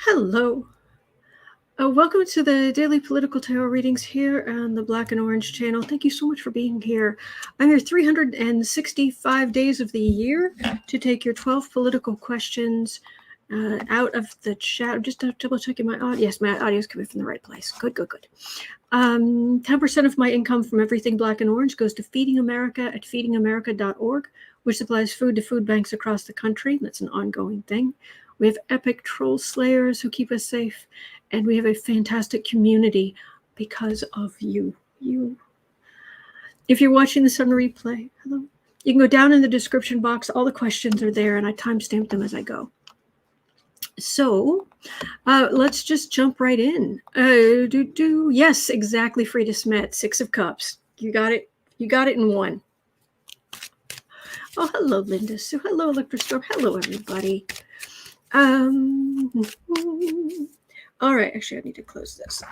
Hello. Welcome to the Daily Political Tarot Readings here on the Black and Orange channel. Thank you so much for being here. I'm here 365 days of the year to take your 12 political questions out of the chat. I'm just double checking my audio. Yes, my audio is coming from the right place. Good. 10% of my income from everything Black and Orange goes to Feeding America at feedingamerica.org, which supplies food to food banks across the country. That's an ongoing thing. We have epic troll slayers who keep us safe, and we have a fantastic community because of you. If you're watching this on replay, hello. You can go down in the description box. All the questions are there, and I timestamp them as I go. So let's just jump right in. Yes, exactly, Frida Smith. 6 of Cups. You got it. You got it in one. Oh, hello, Linda. So hello, Electrostorm. Hello, everybody. All right, actually, I need to close this.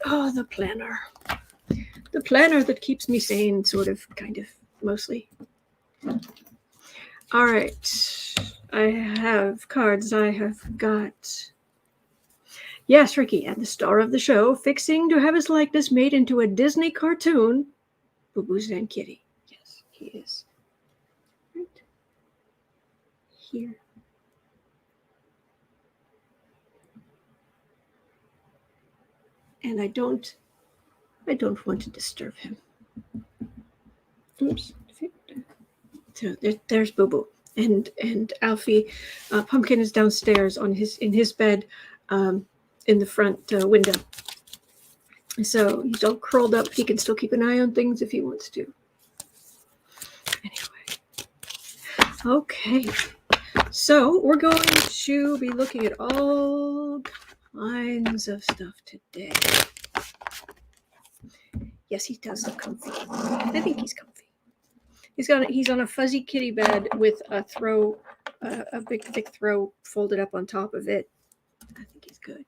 Oh, the planner. The planner that keeps me sane, sort of, kind of, mostly. All right, I have cards. I have got... Yes, Ricky, and the star of the show, fixing to have his likeness made into a Disney cartoon, Boo Boo's and Kitty. Yes, he is. Right here. And I don't want to disturb him. Oops. So there's Boo Boo, and Alfie. Pumpkin is downstairs in his bed, in the front window. So he's all curled up. He can still keep an eye on things if he wants to. Anyway, okay. So we're going to be looking at all kinds of stuff today. Yes, he does look comfy. I think he's comfy. He's on a fuzzy kitty bed with a big thick throw folded up on top of it. I think he's good.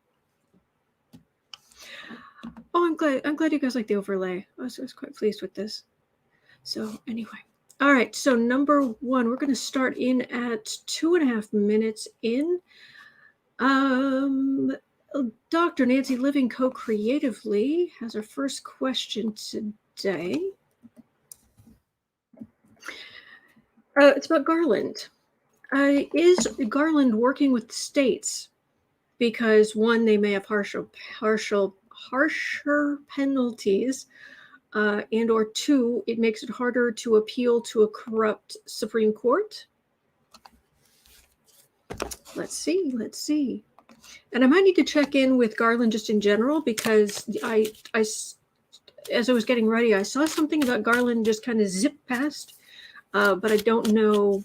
Oh, I'm glad you guys like the overlay. I was quite pleased with this. So anyway, all right. So number 1, we're going to start in at 2.5 minutes in. Dr. Nancy Living Co-Creatively has our first question today. It's about Garland. Is Garland working with the states because, 1, they may have harsher penalties, and or 2, it makes it harder to appeal to a corrupt Supreme Court? Let's see. And I might need to check in with Garland just in general, because I as I was getting ready, I saw something about Garland just kind of zip past, but I don't know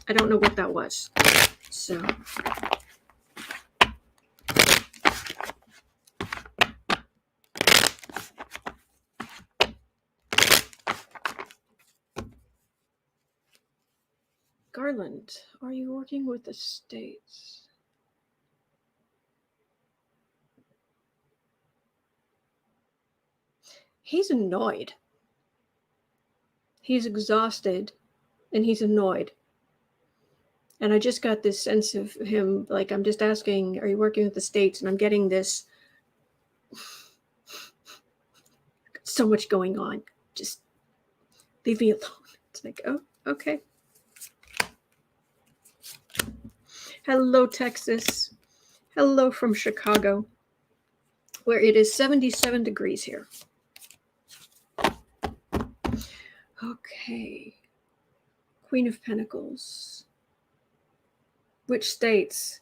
what that was. So Garland, are you working with the states? He's annoyed. He's exhausted, and he's annoyed. And I just got this sense of him, like, I'm just asking, are you working with the states? And I'm getting this, so much going on. Just leave me alone. It's like, oh, okay. Hello, Texas. Hello from Chicago, where it is 77 degrees here. Okay. Queen of Pentacles. Which states?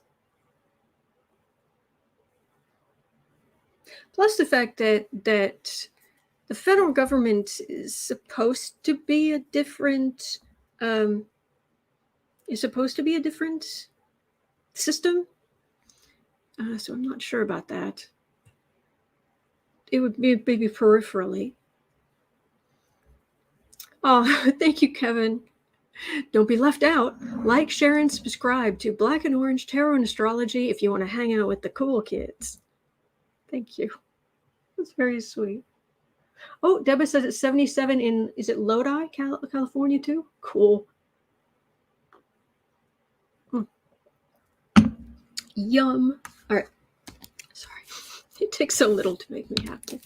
Plus the fact that the federal government is supposed to be a different system. So I'm not sure about that. It would be maybe peripherally. Oh, thank you, Kevin. Don't be left out. Like, share, and subscribe to Black and Orange Tarot and Astrology if you want to hang out with the cool kids. Thank you. That's very sweet. Oh, Deborah says it's 77 in, is it Lodi, California too? Cool. Yum. All right. Sorry. It takes so little to make me happy.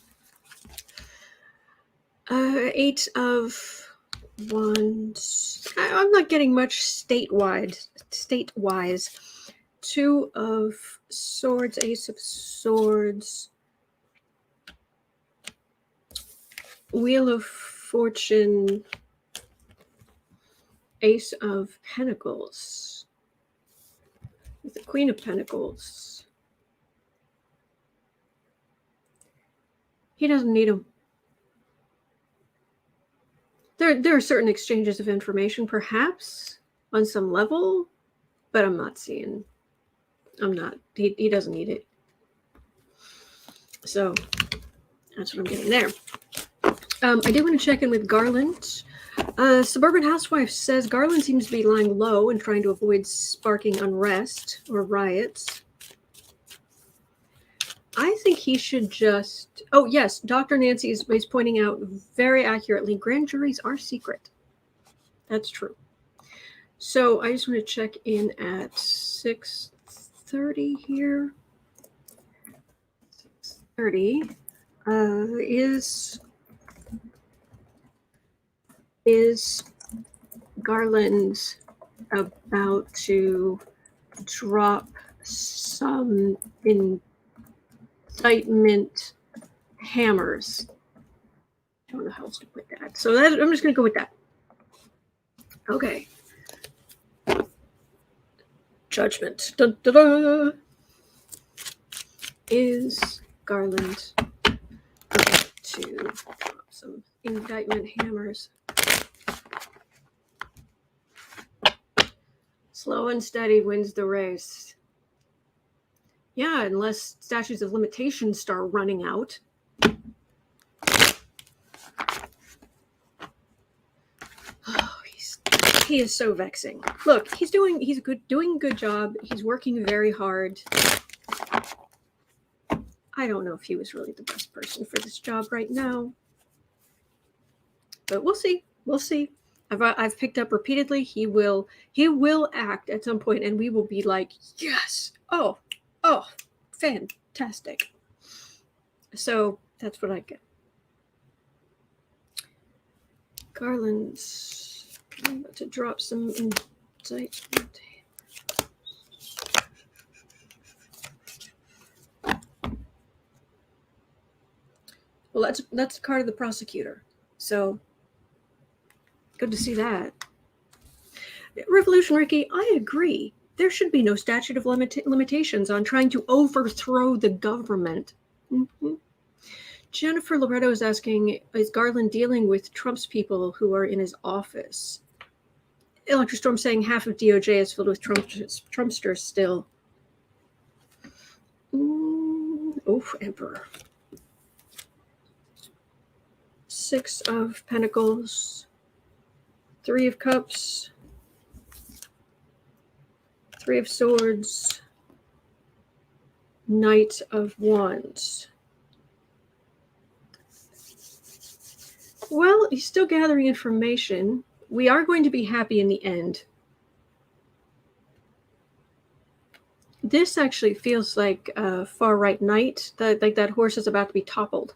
8 of Wands. I'm not getting much statewise. 2 of Swords, Ace of Swords, Wheel of Fortune, Ace of Pentacles, with the Queen of Pentacles. He doesn't need them. There are certain exchanges of information, perhaps, on some level, but I'm not seeing. He doesn't need it. So that's what I'm getting there. I do want to check in with Garland. Suburban Housewife says Garland seems to be lying low and trying to avoid sparking unrest or riots. I think he should just... Oh, yes, Dr. Nancy is pointing out very accurately, grand juries are secret. That's true. So I just want to check in at 6:30 here. 6:30 is Garland about to drop some indictment hammers? I don't know how else to put that. So I'm just going to go with that. Okay. Judgment. Dun, dun, dun. Is Garland about to drop some indictment hammers? Slow and steady wins the race. Yeah, unless statutes of limitations start running out. Oh, he is so vexing. Look, he's doing a good job. He's working very hard. I don't know if he was really the best person for this job right now. But we'll see. We'll see. I've picked up repeatedly. He will act at some point, and we will be like, yes. Oh, fantastic. So that's what I get. Garland's about to drop some indictment. Well, that's the card of the prosecutor. So good to see that. Revolution Ricky, I agree. There should be no statute of limitations on trying to overthrow the government. Mm-hmm. Jennifer Loretto is asking, is Garland dealing with Trump's people who are in his office? Electra Storm saying half of DOJ is filled with Trumpsters still. Emperor. 6 of Pentacles. 3 of Cups. 3 of Swords. Knight of Wands. Well, he's still gathering information. We are going to be happy in the end. This actually feels like a far-right knight. Like that horse is about to be toppled.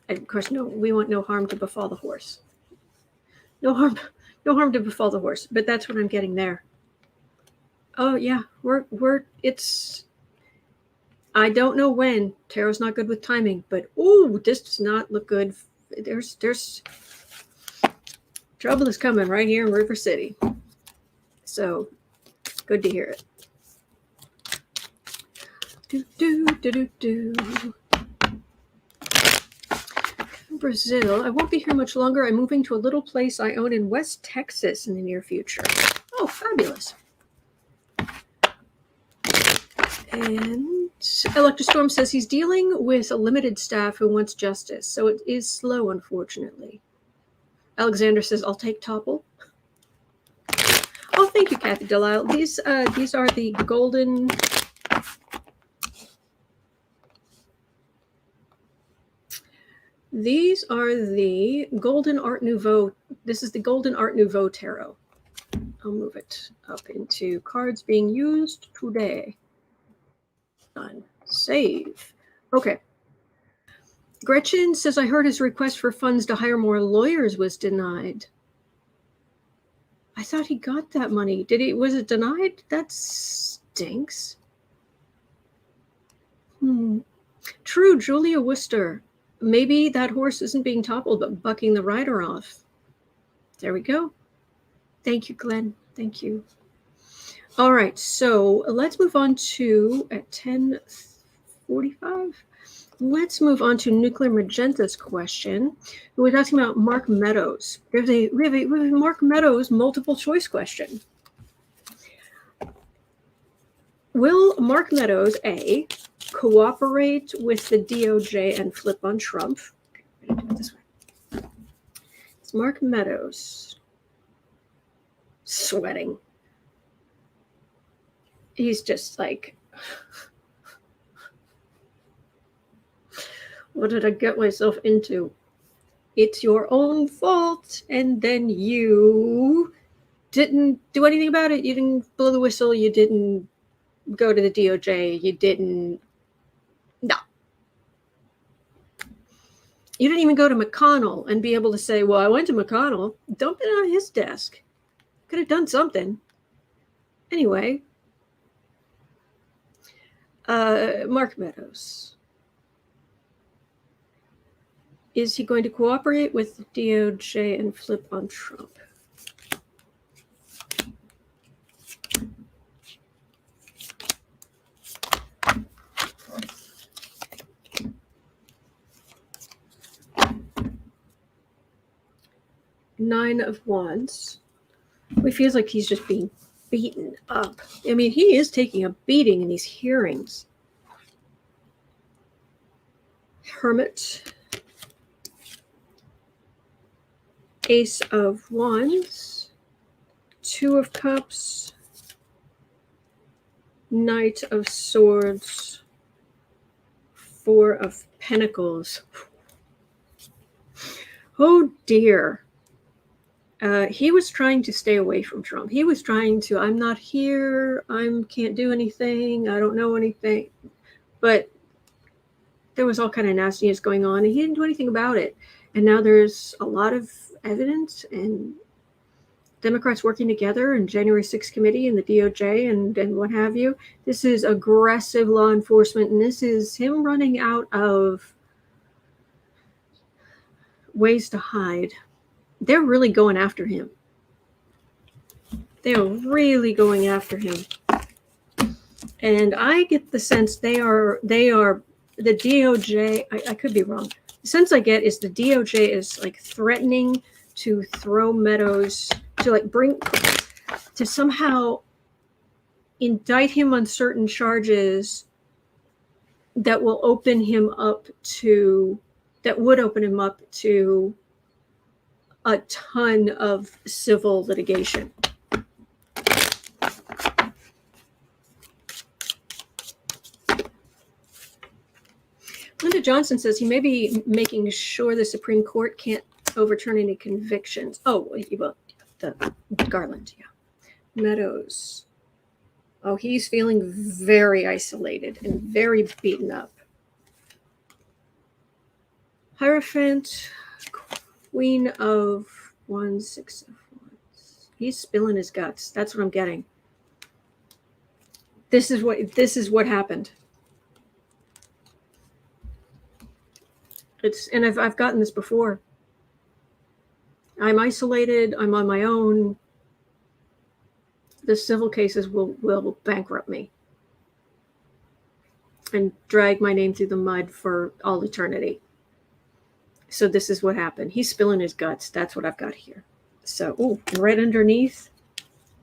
And of course, no, we want no harm to befall the horse. No harm to befall the horse. But that's what I'm getting there. Oh yeah, it's. I don't know when. Tarot's not good with timing, but this does not look good. There's trouble is coming right here in River City. So good to hear it. Brazil. I won't be here much longer. I'm moving to a little place I own in West Texas in the near future. Oh, fabulous. And Electra Storm says he's dealing with a limited staff who wants justice, so it is slow, unfortunately. Alexander says, I'll take topple. Oh, thank you, Kathy Delisle. These are the golden... These are the Golden Art Nouveau. This is the Golden Art Nouveau Tarot. I'll move it up into cards being used today. Done. Save. Okay. Gretchen says, I heard his request for funds to hire more lawyers was denied. I thought he got that money. Was it denied? That stinks. True, Julia Worcester. Maybe that horse isn't being toppled, but bucking the rider off. There we go. Thank you, Glenn. Thank you. All right, so let's move on to, at 10:45, let's move on to Nuclear Magenta's question. We're asking about Mark Meadows. We have a Mark Meadows multiple choice question. Will Mark Meadows, A, cooperate with the DOJ and flip on Trump? I'm going to do it this way. It's Mark Meadows sweating. He's just like, what did I get myself into? It's your own fault. And then you didn't do anything about it. You didn't blow the whistle. You didn't go to the DOJ. You didn't. No. You didn't even go to McConnell and be able to say, well, I went to McConnell. Dump it on his desk. Could have done something. Anyway. Mark Meadows. Is he going to cooperate with the DOJ and flip on Trump? Nine of Wands. It feels like he's just being beaten up. I mean, he is taking a beating in these hearings. Hermit. Ace of Wands. Two of Cups. Knight of Swords. Four of Pentacles. Oh dear. He was trying to stay away from Trump. He was trying to, I'm not here. I can't do anything. I don't know anything. But there was all kind of nastiness going on, and he didn't do anything about it. And now there's a lot of evidence, and Democrats working together, and January 6th committee, and the DOJ, and what have you. This is aggressive law enforcement, and this is him running out of ways to hide. They're really going after him. They are really going after him. And I get the sense they are the DOJ, I could be wrong. The sense I get is the DOJ is like threatening to throw Meadows, to like to somehow indict him on certain charges that will open him up to, that would open him up to a ton of civil litigation. Linda Johnson says he may be making sure the Supreme Court can't overturn any convictions. Oh, well, the Garland, yeah. Meadows. Oh, he's feeling very isolated and very beaten up. Hierophant. Queen of Wands, Six of Wands. He's spilling his guts. That's what I'm getting. This is what happened. And I've gotten this before. I'm isolated. I'm on my own. The civil cases will bankrupt me and drag my name through the mud for all eternity. So this is what happened. He's spilling his guts. That's what I've got here. So, and right underneath,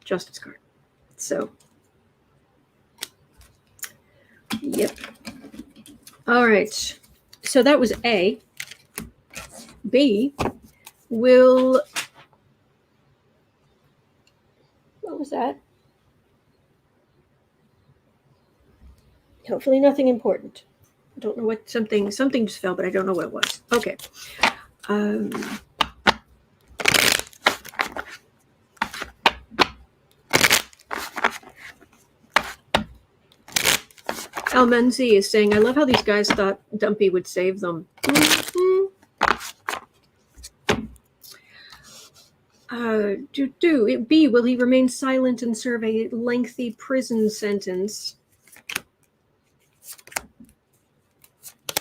Justice card. So, yep. All right. So that was A. B. What was that? Hopefully nothing important. I don't know what, something just fell, but I don't know what it was. Okay. Almenzi is saying, I love how these guys thought Dumpy would save them. B, will he remain silent and serve a lengthy prison sentence? I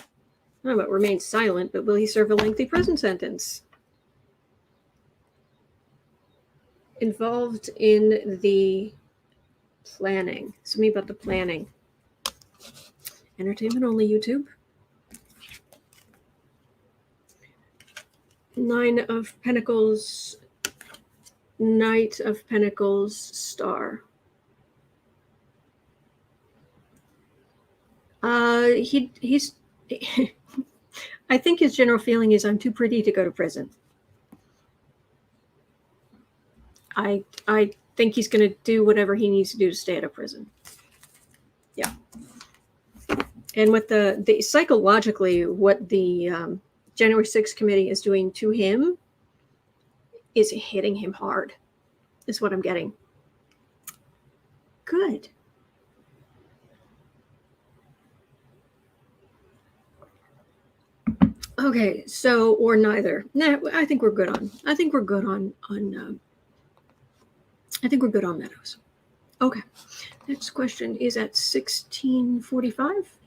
don't know about remain silent, but will he serve a lengthy prison sentence? Involved in the planning. Something about the planning. Entertainment only YouTube. 9 of Pentacles, Knight of Pentacles, Star. He's I think his general feeling is I'm too pretty to go to prison. I think he's going to do whatever he needs to do to stay out of prison. Yeah. And what the psychologically, what the January 6th committee is doing to him is hitting him hard, is what I'm getting. Good. Okay, so or neither. Nah, I think we're good on. I think we're good on. I think we're good on Meadows. Okay. Next question is at 1645.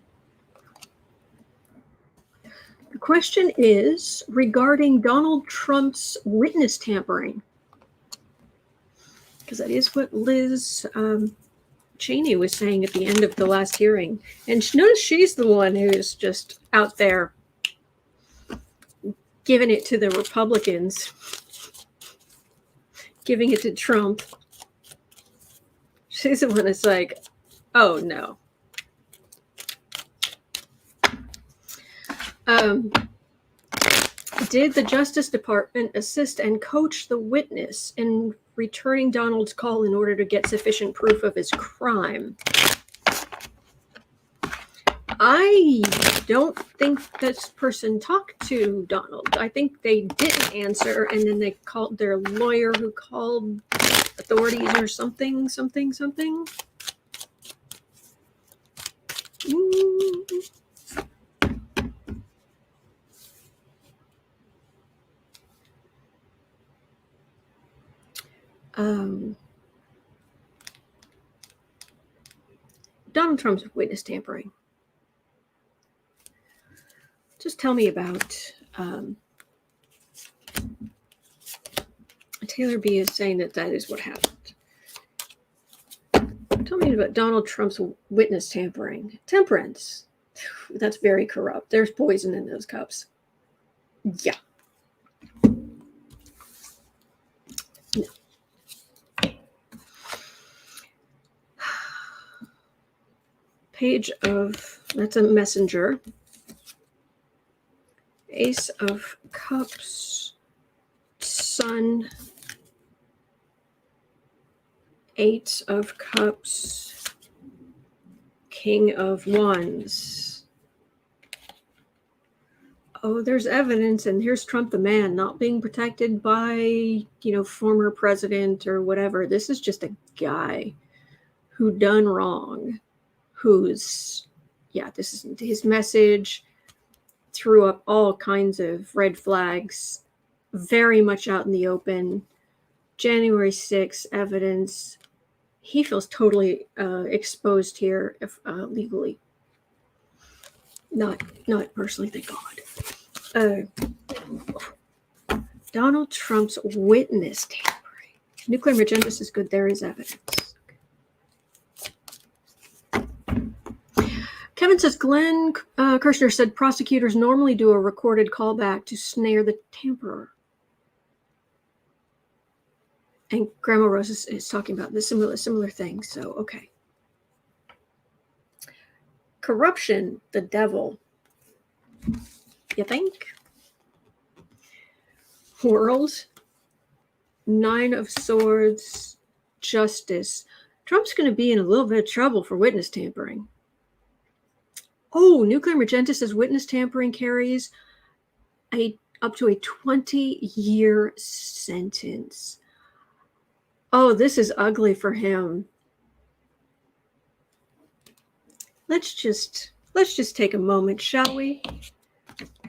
The question is regarding Donald Trump's witness tampering, because that is what Liz Cheney was saying at the end of the last hearing. And notice she's the one who's just out there giving it to the Republicans, giving it to Trump. She's the one that's like, oh no. Did the Justice Department assist and coach the witness in returning Donald's call in order to get sufficient proof of his crime? I don't think this person talked to Donald. I think they didn't answer, and then they called their lawyer who called authorities or something. Donald Trump's witness tampering. Just tell me about Taylor B is saying that is what happened. Tell me about Donald Trump's witness tampering. Temperance. That's very corrupt. There's poison in those cups. Yeah. No. Page of, that's a messenger. Ace of Cups, Sun, 8 of Cups, King of Wands. Oh, there's evidence, and here's Trump the man not being protected by, former president or whatever. This is just a guy who done wrong, this is his message. Threw up all kinds of red flags, very much out in the open. January 6th evidence. He feels totally exposed here, legally. Not personally, thank God. Donald Trump's witness tampering. Nuclear agendas is good. There is evidence. Kevin says, Glenn Kirshner said prosecutors normally do a recorded callback to snare the tamperer. And Grandma Rose is talking about this similar thing. So, okay. Corruption, the devil. You think? World, 9 of Swords, Justice. Trump's going to be in a little bit of trouble for witness tampering. Oh, Nuclear Magenta says witness tampering carries up to a 20-year sentence. Oh, this is ugly for him. let's just take a moment, shall we?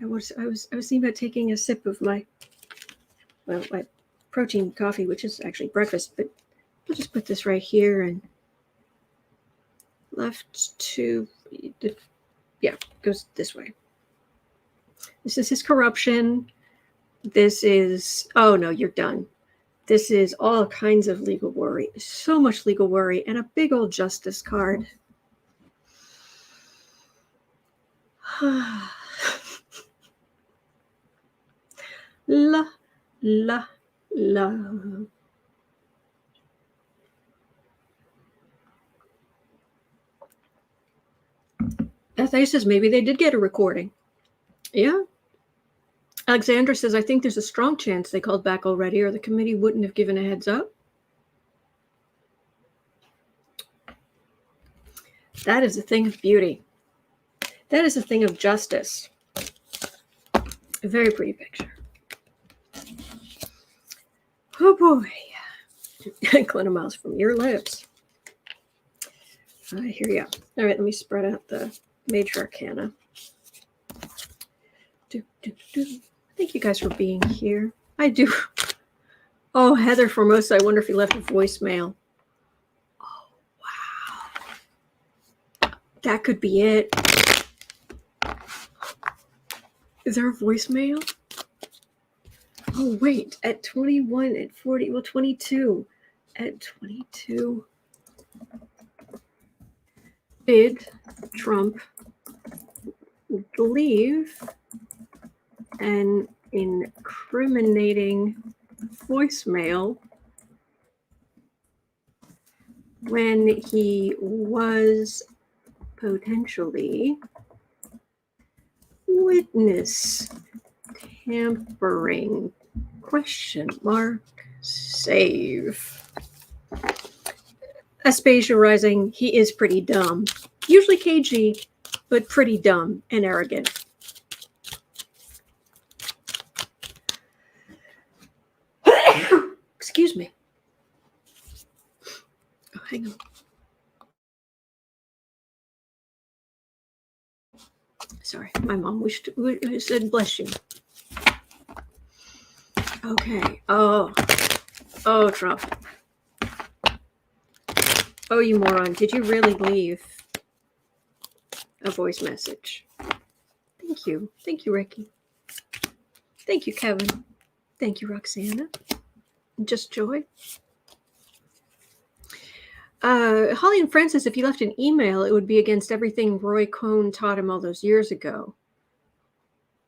I was thinking about taking a sip of my protein coffee, which is actually breakfast, but I'll just put this right here and left to goes this way. This is his corruption. This is, oh no, you're done. This is all kinds of legal worry. So much legal worry and a big old justice card. La, la, la. Beth says maybe they did get a recording. Yeah. Alexandra says, I think there's a strong chance they called back already or the committee wouldn't have given a heads up. That is a thing of beauty. That is a thing of justice. A very pretty picture. Oh boy. Glenna Miles from your lips. Here you go. All right, let me spread out the major arcana. Thank you guys for being here. I do. Oh, Heather Formosa, I wonder if he left a voicemail. Oh, wow. That could be it. Is there a voicemail? Oh, wait. At 21, at 40, well, 22. At 22. Did Trump leave an incriminating voicemail when he was potentially witness tampering? Question mark. Save. Aspasia Rising, he is pretty dumb. Usually cagey, but pretty dumb and arrogant. Excuse me. Oh, hang on. Sorry, my mom said bless you. Okay. Oh, Trump. Oh, you moron. Did you really leave a voice message? Thank you. Thank you, Ricky. Thank you, Kevin. Thank you, Roxana. Just Joy. Holly and Francis, if you left an email, it would be against everything Roy Cohn taught him all those years ago.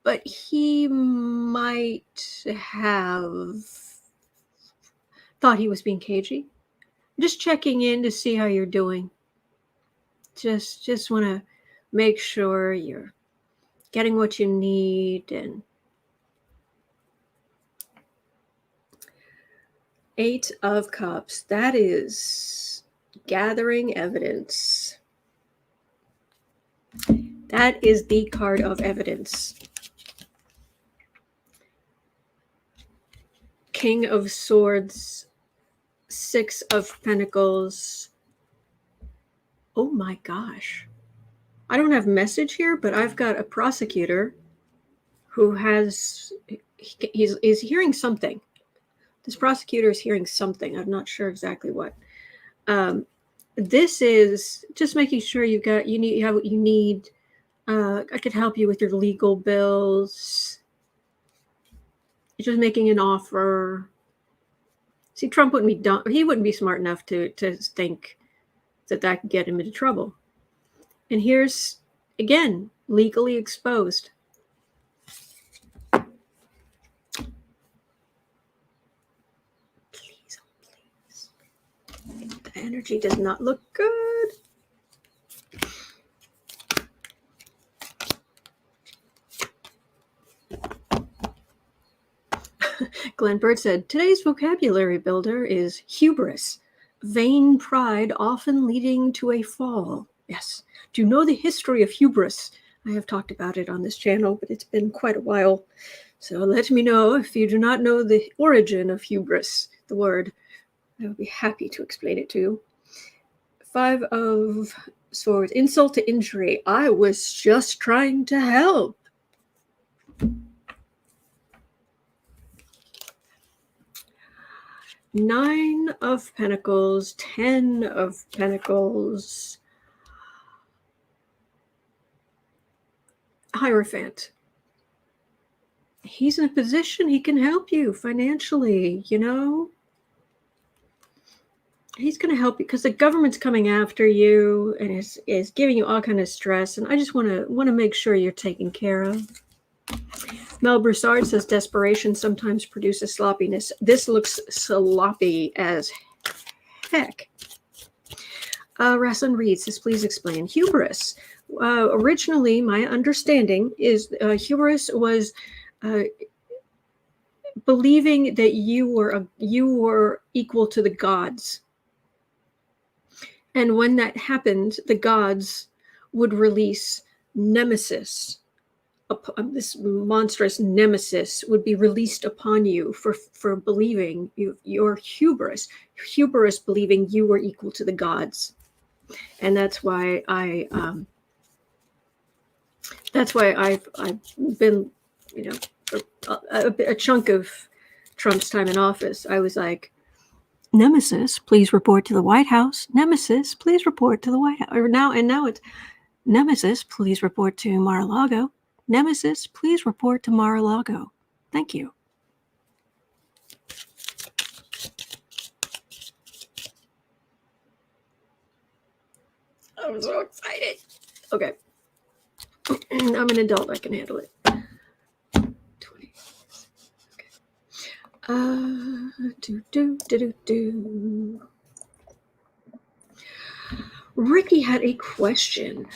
But he might have thought he was being cagey. Just checking in to see how you're doing. Just want to make sure you're getting what you need. And 8 of Cups. That is gathering evidence. That is the card of evidence. King of Swords. 6 of Pentacles. Oh my gosh. I don't have message here, but I've got a prosecutor who he's hearing something. This prosecutor is hearing something. I'm not sure exactly what. This is just making sure you have what you need. I could help you with your legal bills. Just making an offer. See, Trump wouldn't be dumb. He wouldn't be smart enough to think that could get him into trouble. And here's, again, legally exposed. Please, oh please. The energy does not look good. Glenn Bird said, today's vocabulary builder is hubris, vain pride often leading to a fall. Yes. Do you know the history of hubris? I have talked about it on this channel, but it's been quite a while. So let me know if you do not know the origin of hubris, the word. I would be happy to explain it to you. 5 of Swords. Insult to injury. I was just trying to help. Nine of Pentacles, 10 of Pentacles. Hierophant. He's in a position he can help you financially, you know. He's going to help you because the government's coming after you and is giving you all kind of stress. And I just want to make sure you're taken care of. Mel Broussard says desperation sometimes produces sloppiness. This looks sloppy as heck. Rasslin Reed says, please explain. Hubris. Originally, my understanding is hubris was believing that you were equal to the gods. And when that happened, the gods would release nemesis. This monstrous nemesis would be released upon you for believing your hubris believing you were equal to the gods. And that's why I've been, you know, a chunk of Trump's time in office, I was like, Nemesis, please report to the White House. Nemesis, please report to the White House. Now it's Nemesis, please report to Mar-a-Lago. Nemesis, please report to Mar-a-Lago. Thank you. I'm so excited. Okay. I'm an adult. I can handle it. 20. Okay. Ricky had a question.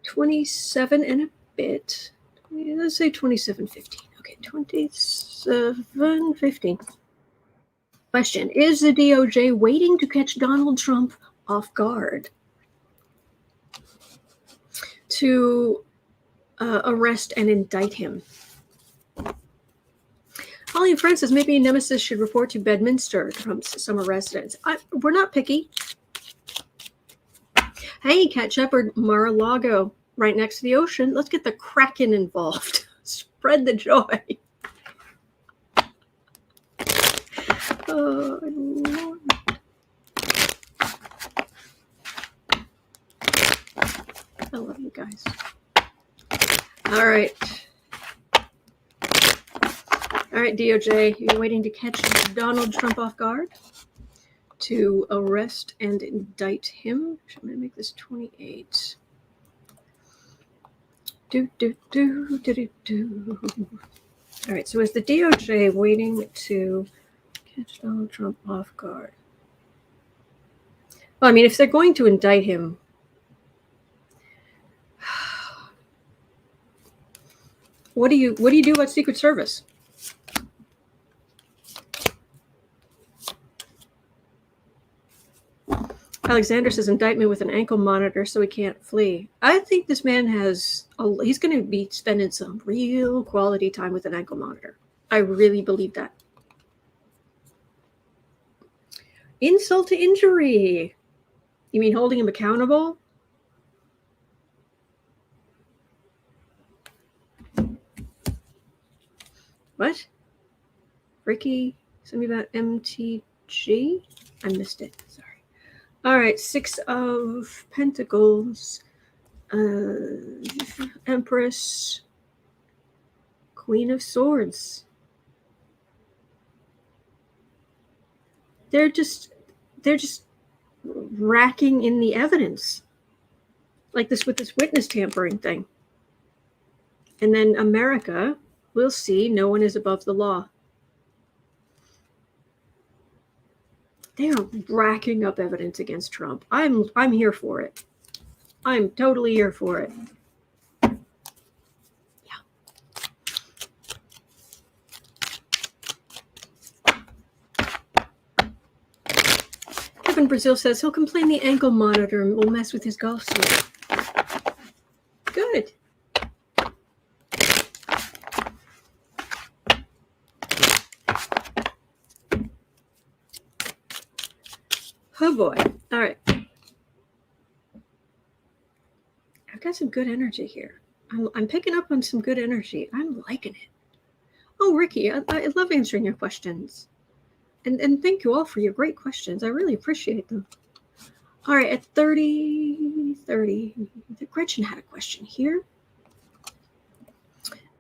27 and a bit. Let's say 27:15. Okay, 27:15. Question: is the DOJ waiting to catch Donald Trump off guard to arrest and indict him? Holly and Francis, maybe Nemesis should report to Bedminster, Trump's summer residence. We're not picky. Hey, Cat Shepherd, Mar-a-Lago, right next to the ocean. Let's get the Kraken involved. Spread the joy. Oh, Lord. I love you guys. All right. All right, DOJ, you're waiting to catch Donald Trump off guard to arrest and indict him. I'm going to make this 28. All right, so is the DOJ waiting to catch Donald Trump off guard? Well, I mean, if they're going to indict him, what do you do about Secret Service? Alexander says indictment with an ankle monitor so he can't flee. I think this man he's going to be spending some real quality time with an ankle monitor. I really believe that. Insult to injury. You mean holding him accountable? What? Ricky, something about MTG? I missed it. Sorry. All right, 6 of Pentacles, Empress, Queen of Swords. They're just racking in the evidence, like this with this witness tampering thing. And then America will see no one is above the law. They are racking up evidence against Trump. I'm here for it. I'm totally here for it. Yeah. Kevin Brazil says he'll complain the ankle monitor and will mess with his golf swing. Good. Oh boy. All right. got some good energy here. I'm picking up on some good energy. I'm liking it. Oh, Ricky, I love answering your questions. And thank you all for your great questions. I really appreciate them. All right, at 30, Gretchen had a question here.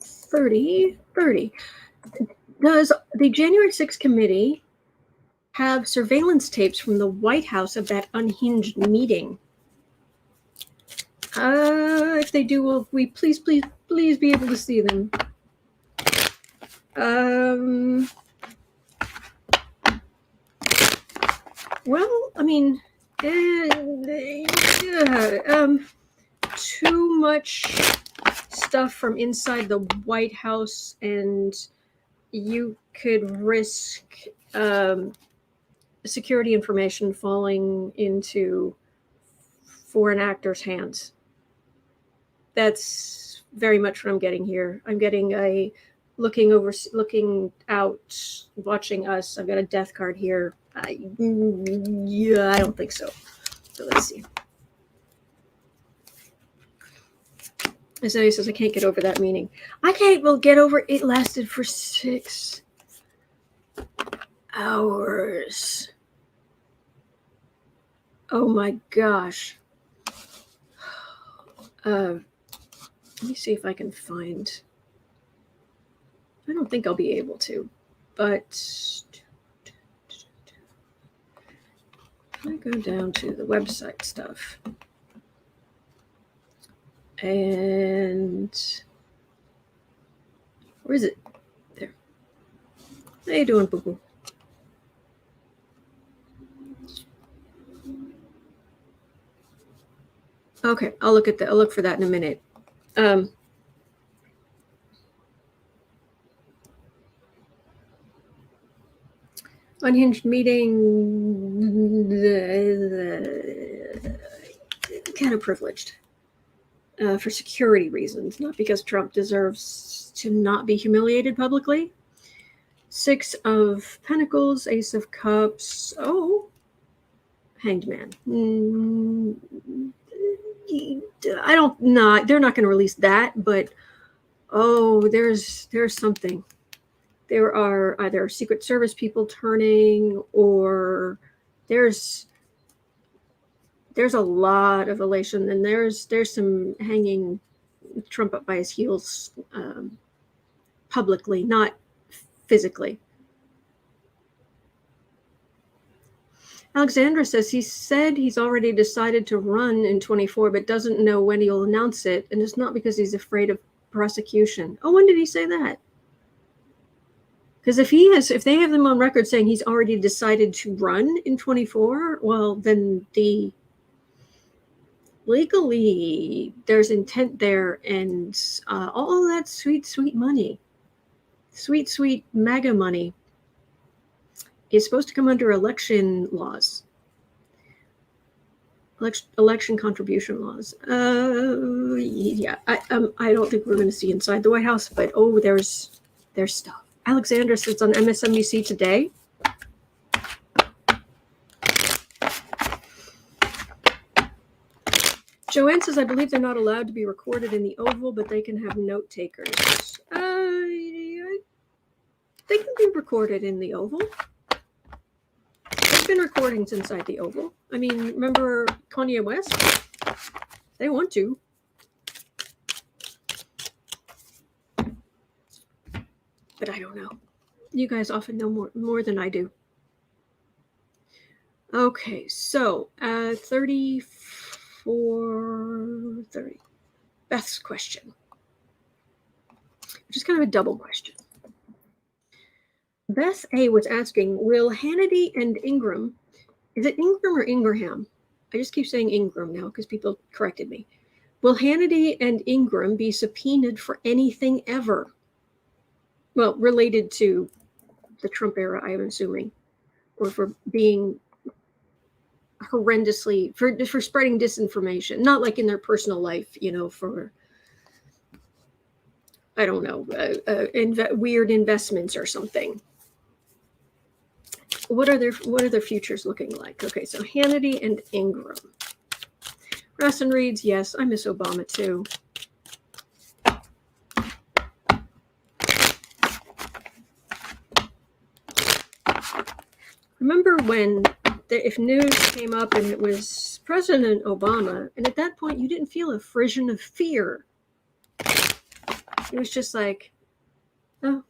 30. Does the January 6th committee have surveillance tapes from the White House of that unhinged meeting? If they do, will we please be able to see them? Well, I mean, too much stuff from inside the White House, and you could risk security information falling into foreign actors' hands. That's very much what I'm getting here. I'm getting a looking out, watching us. I've got a death card here. Yeah, I don't think so. So let's see. Isaiah says, I can't get over that meeting. I can't well get over it. Lasted for 6 hours. Oh my gosh. Let me see if I can find. I don't think I'll be able to, but if I go down to the website stuff, and where is it? There. How you doing, Boo Boo? Okay, I'll look for that in a minute. Unhinged meeting, kind of privileged for security reasons, not because Trump deserves to not be humiliated publicly. 6 of Pentacles, Ace of Cups. Oh, Hanged Man. I don't know. They're not going to release that, but oh, there's something. There are either Secret Service people turning, or there's a lot of elation, and there's some hanging Trump up by his heels publicly, not physically. Alexandra says he said he's already decided to run in 24, but doesn't know when he'll announce it, and it's not because he's afraid of prosecution. Oh, when did he say that? Because if they have them on record saying he's already decided to run in 24, well, then legally there's intent there, and all that sweet money, sweet MAGA money, is supposed to come under election laws, election contribution laws. Yeah, I don't think we're going to see inside the White House, but oh, there's stuff. Alexander sits on MSNBC today. Joanne says, I believe they're not allowed to be recorded in the Oval, but they can have note takers. They can be recorded in the Oval. There's been recordings inside the Oval. I mean, remember Kanye West? They want to. But I don't know. You guys often know more than I do. Okay, so 30. Beth's question, which is kind of a double question. Beth A was asking, will Hannity and Ingraham, is it Ingraham or Ingraham? I just keep saying Ingraham now because people corrected me. Will Hannity and Ingraham be subpoenaed for anything ever? Well, related to the Trump era, I'm assuming, or for being horrendously, for spreading disinformation, not like in their personal life, for, I don't know, weird investments or something. What are their futures looking like? Okay, so Hannity and Ingraham. Rustin reads, yes, I miss Obama too. Remember when, if news came up and it was President Obama, and at that point you didn't feel a frisson of fear. It was just like, oh.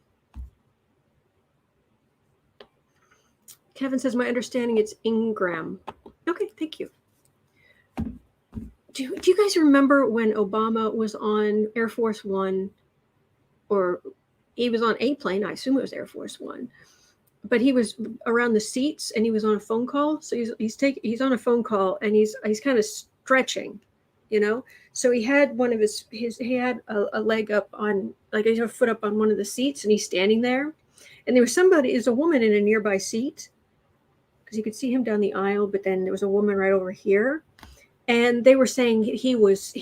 Kevin says, my understanding it's Ingraham. Okay, thank you. Do you guys remember when Obama was on Air Force One, or he was on a plane? I assume it was Air Force One, but he was around the seats and he was on a phone call. So he's on a phone call and he's kind of stretching, you know. So he had one of he had a leg up on, like a foot up on one of the seats, and he's standing there, and there's a woman in a nearby seat, because you could see him down the aisle, but then there was a woman right over here. And they were saying he was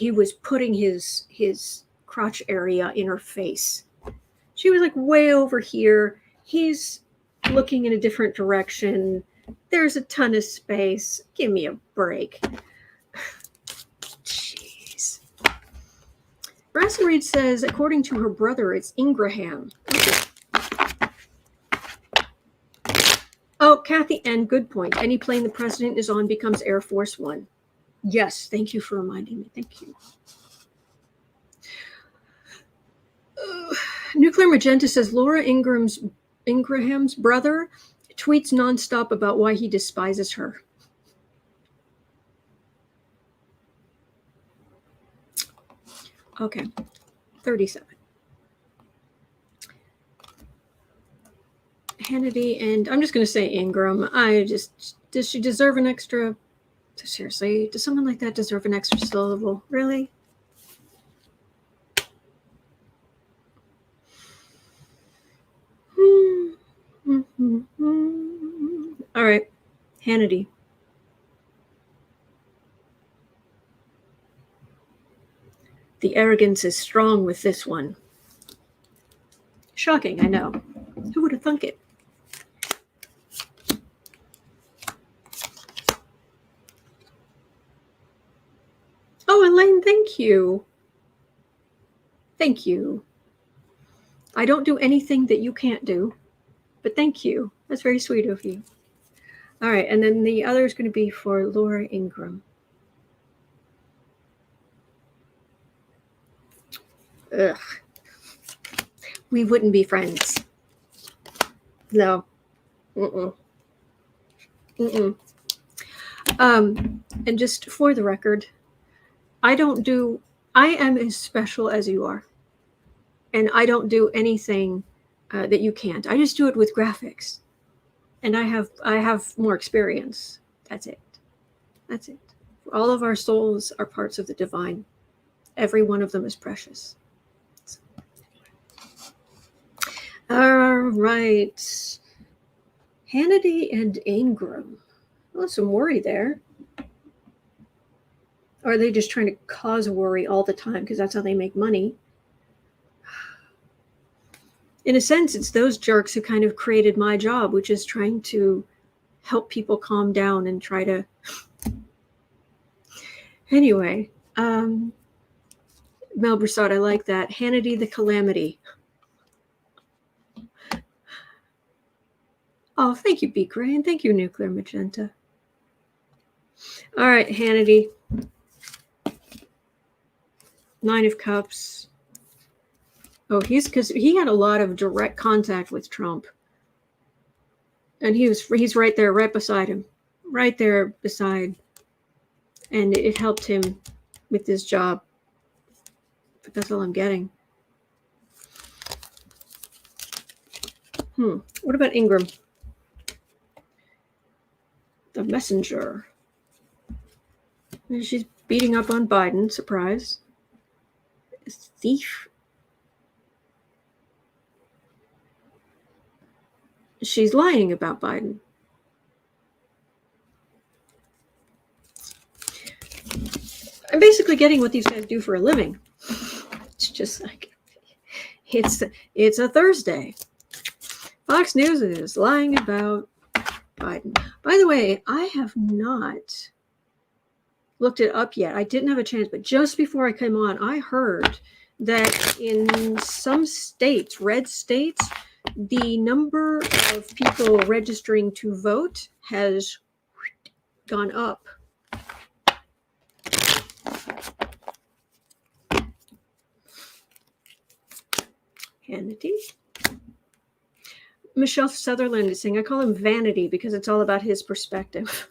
putting his crotch area in her face. She was like way over here. He's looking in a different direction. There's a ton of space. Give me a break. Jeez. Brassen Reed says, according to her brother, it's Ingraham. Oh, Kathy N., good point. Any plane the president is on becomes Air Force One. Yes, thank you for reminding me. Thank you. Nuclear Magenta says Laura Ingraham's brother tweets nonstop about why he despises her. Okay, 37. Hannity and I'm just going to say Ingram. Does she deserve an extra? Seriously, does someone like that deserve an extra syllable? Really? All right, Hannity. The arrogance is strong with this one. Shocking, I know. Who would have thunk it? Oh, Elaine, thank you. Thank you. I don't do anything that you can't do, but thank you. That's very sweet of you. All right, and then the other is going to be for Laura Ingraham. Ugh. We wouldn't be friends. No. And just for the record, I am as special as you are. And I don't do anything that you can't. I just do it with graphics. And I have more experience. That's it. That's it. All of our souls are parts of the divine. Every one of them is precious. All right. Hannity and Ingraham. Oh, some worry there. Or are they just trying to cause worry all the time because that's how they make money? In a sense, it's those jerks who kind of created my job, which is trying to help people calm down and try to... Anyway, Mel Broussard, I like that. Hannity the Calamity. Oh, thank you, B. Gray, and thank you, Nuclear Magenta. All right, Hannity. 9 of Cups. Oh, because he had a lot of direct contact with Trump. And he's right there, right beside him. Right there beside. And it helped him with his job. But that's all I'm getting. What about Ingram? The messenger. She's beating up on Biden. Surprise. Thief. She's lying about Biden. I'm basically getting what these guys do for a living. It's just like, it's a Thursday. Fox News is lying about Biden. By the way, I have not looked it up yet. I didn't have a chance, but just before I came on, I heard that in some states, red states, the number of people registering to vote has gone up. Hannity. Michelle Sutherland is saying, I call him Vanity because it's all about his perspective.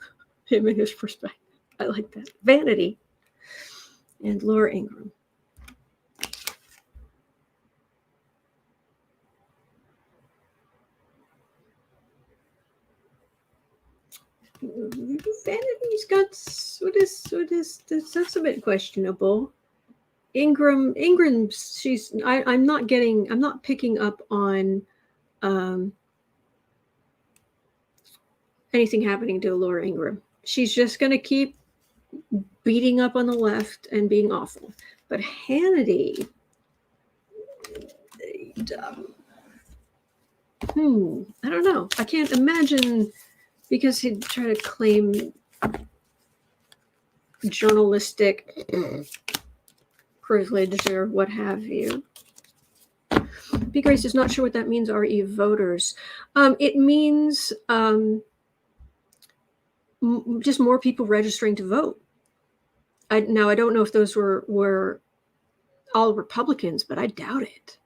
Him and his perspective. I like that. Vanity. And Laura Ingraham. Vanity's got what is that's a bit questionable. Ingraham, she's I'm not picking up on anything happening to Laura Ingraham. She's just going to keep beating up on the left and being awful. But Hannity, I don't know. I can't imagine, because he'd try to claim journalistic privilege or what have you. B. Grace is not sure what that means, RE voters. It means just more people registering to vote. Now, I don't know if those were all Republicans, but I doubt it.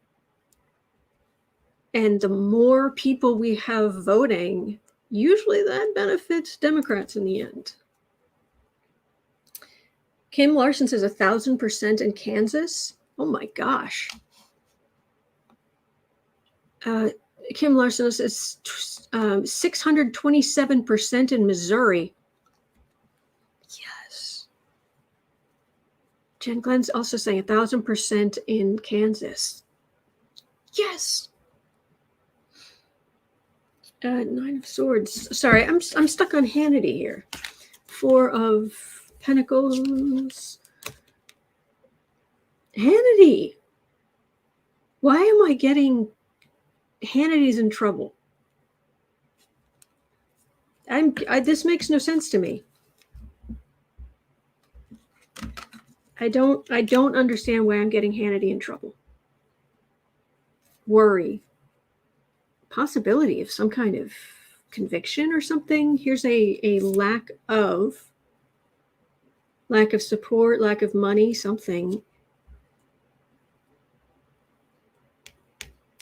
And the more people we have voting, usually that benefits Democrats in the end. Kim Larson says 1,000% in Kansas. Oh my gosh. Kim Larson says 627% in Missouri. Yes. Jen Glenn's also saying 1,000% in Kansas. Yes. Nine of Swords. Sorry, I'm stuck on Hannity here. Four of Pentacles. Hannity. Why am I getting Hannity's in trouble? This makes no sense to me. I don't understand why I'm getting Hannity in trouble. Worry. Possibility of some kind of conviction or something. Here's a lack of support, lack of money, something.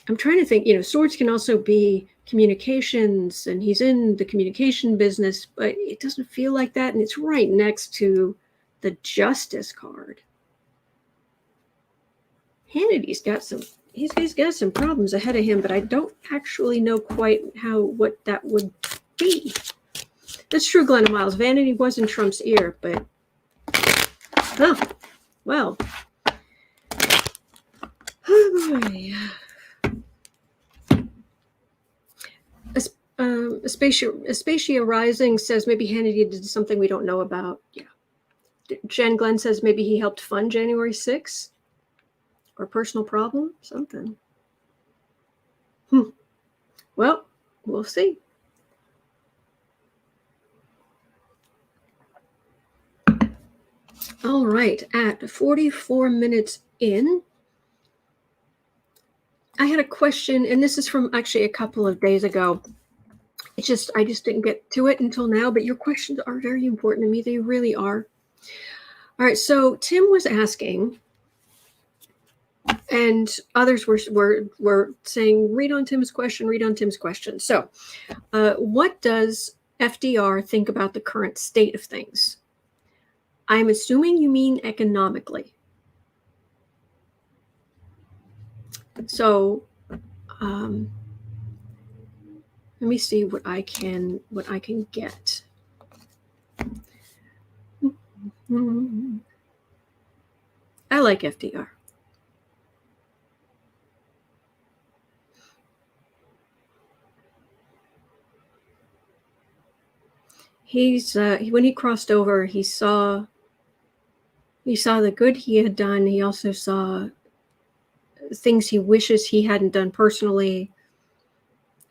I'm trying to think, swords can also be communications, and he's in the communication business, but it doesn't feel like that. And it's right next to the Justice card. Hannity's got he's got some problems ahead of him, but I don't actually know quite what that would be. That's true, Glenna Miles. Vanity was in Trump's ear, but well. Oh boy. Aspacia Rising says maybe Hannity did something we don't know about. Yeah. Jen Glenn says maybe he helped fund January 6th. Or personal problem, something. Well, we'll see. All right, at 44 minutes in, I had a question, and this is from actually a couple of days ago. I just didn't get to it until now, but your questions are very important to me. They really are. All right, so Tim was asking, and others were saying, read on Tim's question. So what does FDR think about the current state of things? I'm assuming you mean economically. So let me see what I can get. I like FDR. When he crossed over, he saw the good he had done. He also saw things he wishes he hadn't done personally,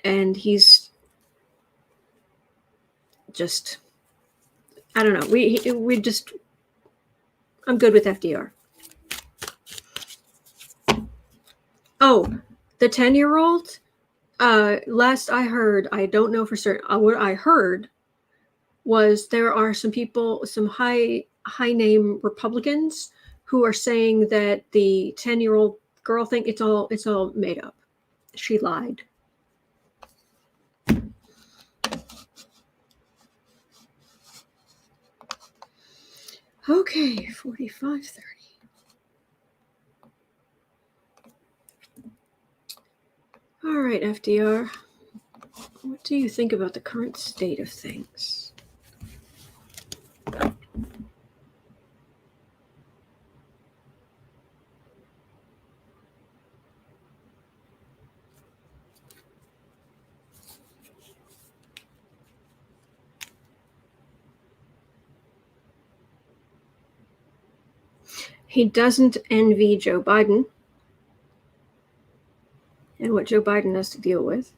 and he's just, I don't know. We just I'm good with FDR. Oh, the 10-year-old. Last I heard, I don't know for certain. What I heard was there are some people, some high name Republicans, who are saying that the 10-year-old girl thing, it's all made up. She lied. Okay, 45:30. All right, FDR. What do you think about the current state of things? He doesn't envy Joe Biden and what Joe Biden has to deal with.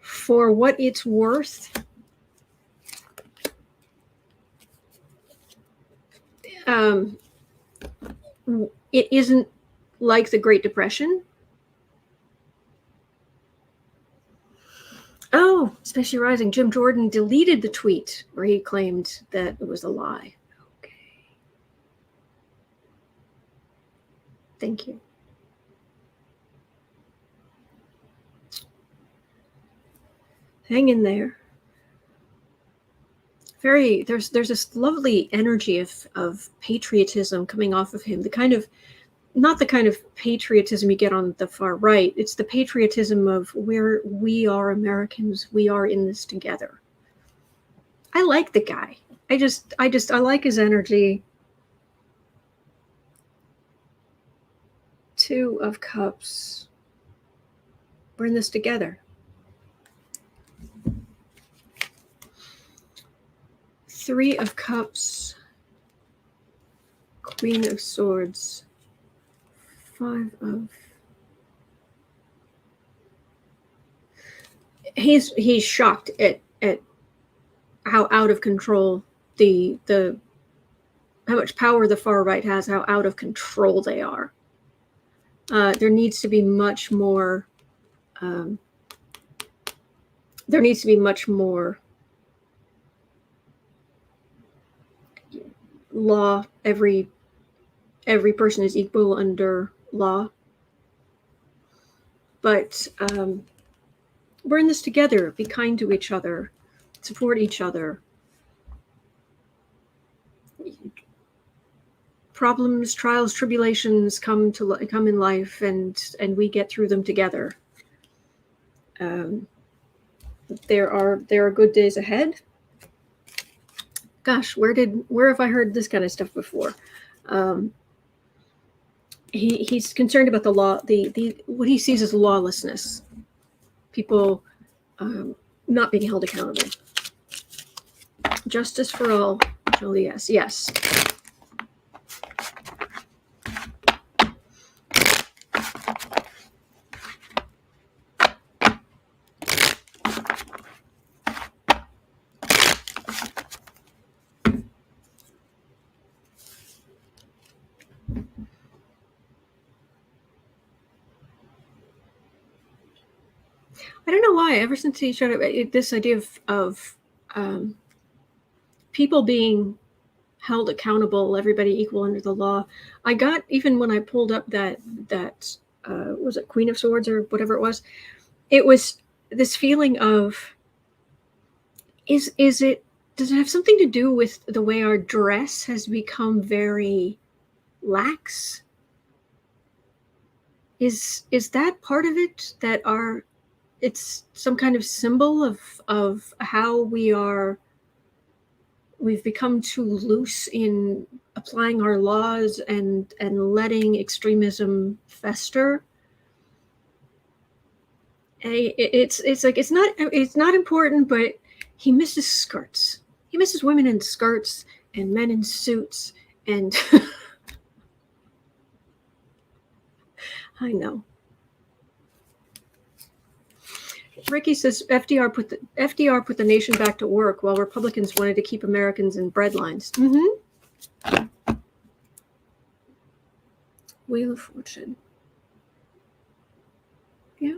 For what it's worth, it isn't like the Great Depression. Oh, especially rising. Jim Jordan deleted the tweet where he claimed that it was a lie. Okay. Thank you. Hang in there. There's this lovely energy of patriotism coming off of him. Not the kind of patriotism you get on the far right. It's the patriotism of we are Americans. We are in this together. I like the guy. I like his energy. 2 of Cups. We're in this together. 3 of Cups. Queen of Swords. 5 of... He's shocked at how out of control how much power the far right has, how out of control they are. There needs to be much more law. Every person is equal under law. But we're in this together. Be kind to each other. Support each other. Problems, trials, tribulations come in life, and we get through them together. There are good days ahead. Gosh, where have I heard this kind of stuff before? He's concerned about the law, what he sees as lawlessness, people not being held accountable. Justice for all. Oh, yes. I don't know why. Ever since he showed up, this idea of people being held accountable, everybody equal under the law. I got, even when I pulled up that was it Queen of Swords or whatever it was this feeling of does it have something to do with the way our dress has become very lax? Is that part of it, that it's some kind of symbol of how we've become too loose in applying our laws and letting extremism fester? It's like it's not important, but he misses skirts. He misses women in skirts and men in suits, and I know. Ricky says FDR put the nation back to work while Republicans wanted to keep Americans in breadlines. Wheel of Fortune. Yeah.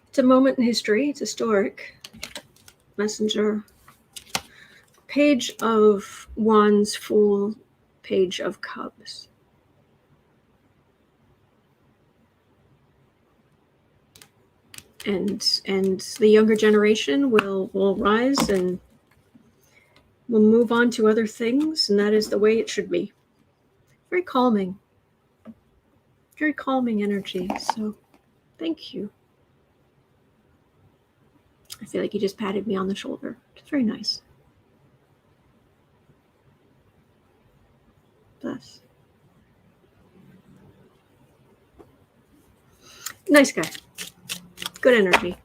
It's a moment in history. It's historic. Messenger. Page of Wands, Fool, Page of Cups. And the younger generation will rise and will move on to other things, and that is the way it should be. Very calming energy. So thank you. I feel like you just patted me on the shoulder. It's very nice. Bless. Nice guy. Good energy.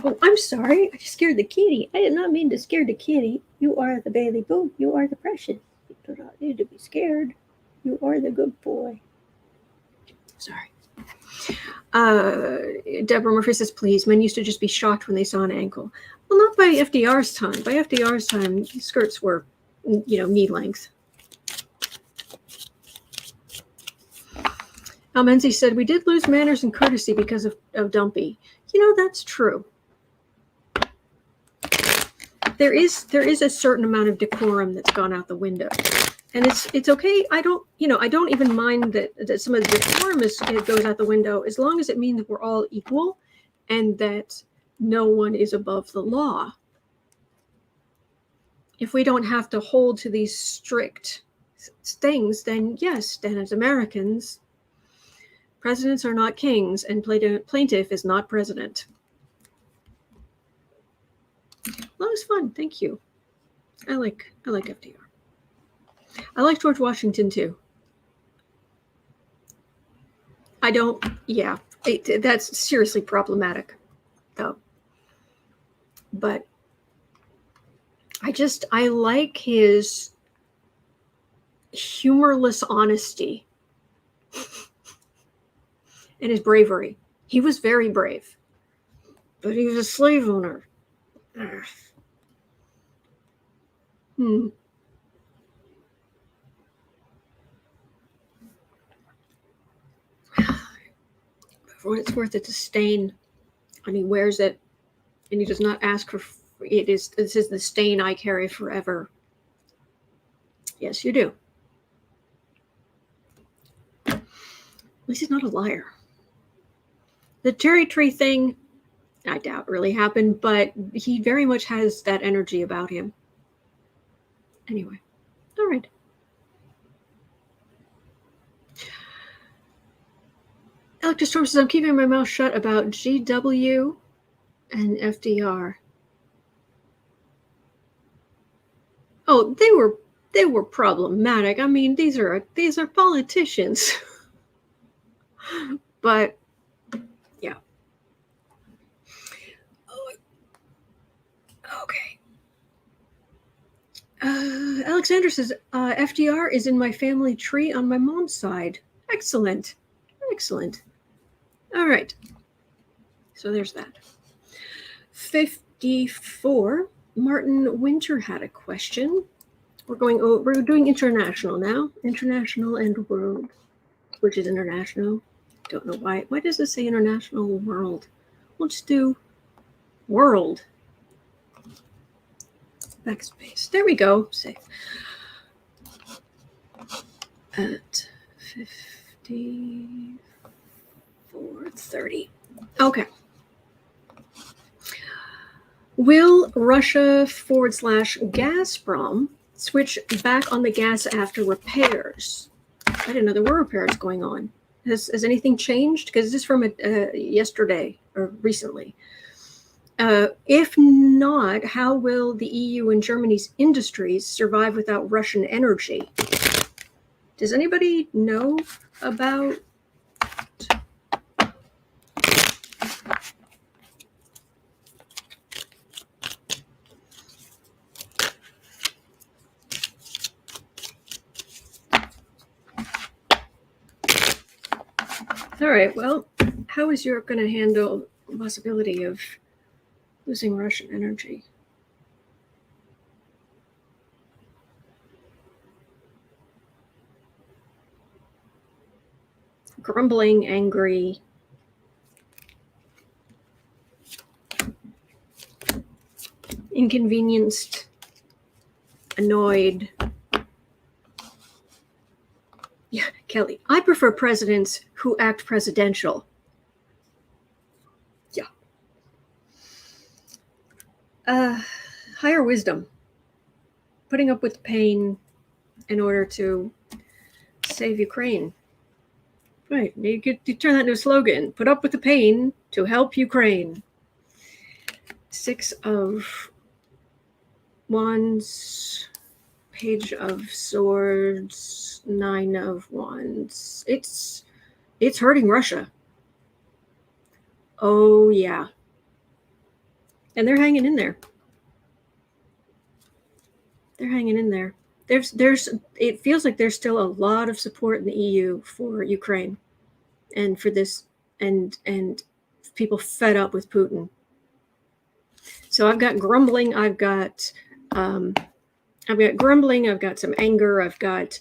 Oh, I'm sorry. I just scared the kitty. I did not mean to scare the kitty. You are the Bailey Boo. You are the precious. You do not need to be scared. You are the good boy. Sorry. Deborah Murphy says, please, men used to just be shocked when they saw an ankle. Well, not by FDR's time. By FDR's time, skirts were, knee length. Menzie said, we did lose manners and courtesy because of Dumpy. That's true. There is a certain amount of decorum that's gone out the window. And it's okay. I don't even mind that some of the decorum goes out the window, as long as it means that we're all equal and that no one is above the law. If we don't have to hold to these strict things, then yes, then as Americans, presidents are not kings and plaintiff is not president. Well, it was fun. Thank you. I like FDR. I like George Washington too. That's seriously problematic though. But I like his humorless honesty and his bravery. He was very brave, but he was a slave owner. For what it's worth, it's a stain, and he wears it, and he does not ask for it. This is the stain I carry forever. Yes, you do. At least he's not a liar. The cherry tree thing, I doubt really happened, but he very much has that energy about him. Anyway, all right. Electra Storm says, I'm keeping my mouth shut about GW and FDR. Oh, they were problematic. I mean, these are politicians. But yeah. Okay. Alexander says, FDR is in my family tree on my mom's side. Excellent. All right. So there's that. 54. Martin Winter had a question. We're doing international now. International and world, which is international. Don't know why. Why does it say international world? We'll just do world. Backspace. There we go. Safe. At 54:30. Okay. Will Russia / Gazprom switch back on the gas after repairs? I didn't know there were repairs going on. Has anything changed? Because this is from yesterday or recently. If not, how will the EU and Germany's industries survive without Russian energy? Does anybody know about? All right, well, how is Europe going to handle the possibility of losing Russian energy? Grumbling, angry, inconvenienced, annoyed. Yeah, Kelly, I prefer presidents who act presidential. Yeah. Higher wisdom. Putting up with pain in order to save Ukraine. Right, you turn that into a slogan. Put up with the pain to help Ukraine. 6 of Wands, Page of Swords, 9 of Wands. It's hurting Russia. Oh yeah. And they're hanging in there. They're hanging in there. There's it feels like there's still a lot of support in the EU for Ukraine and for this and people fed up with Putin. So I've got grumbling, I've got grumbling, I've got some anger, I've got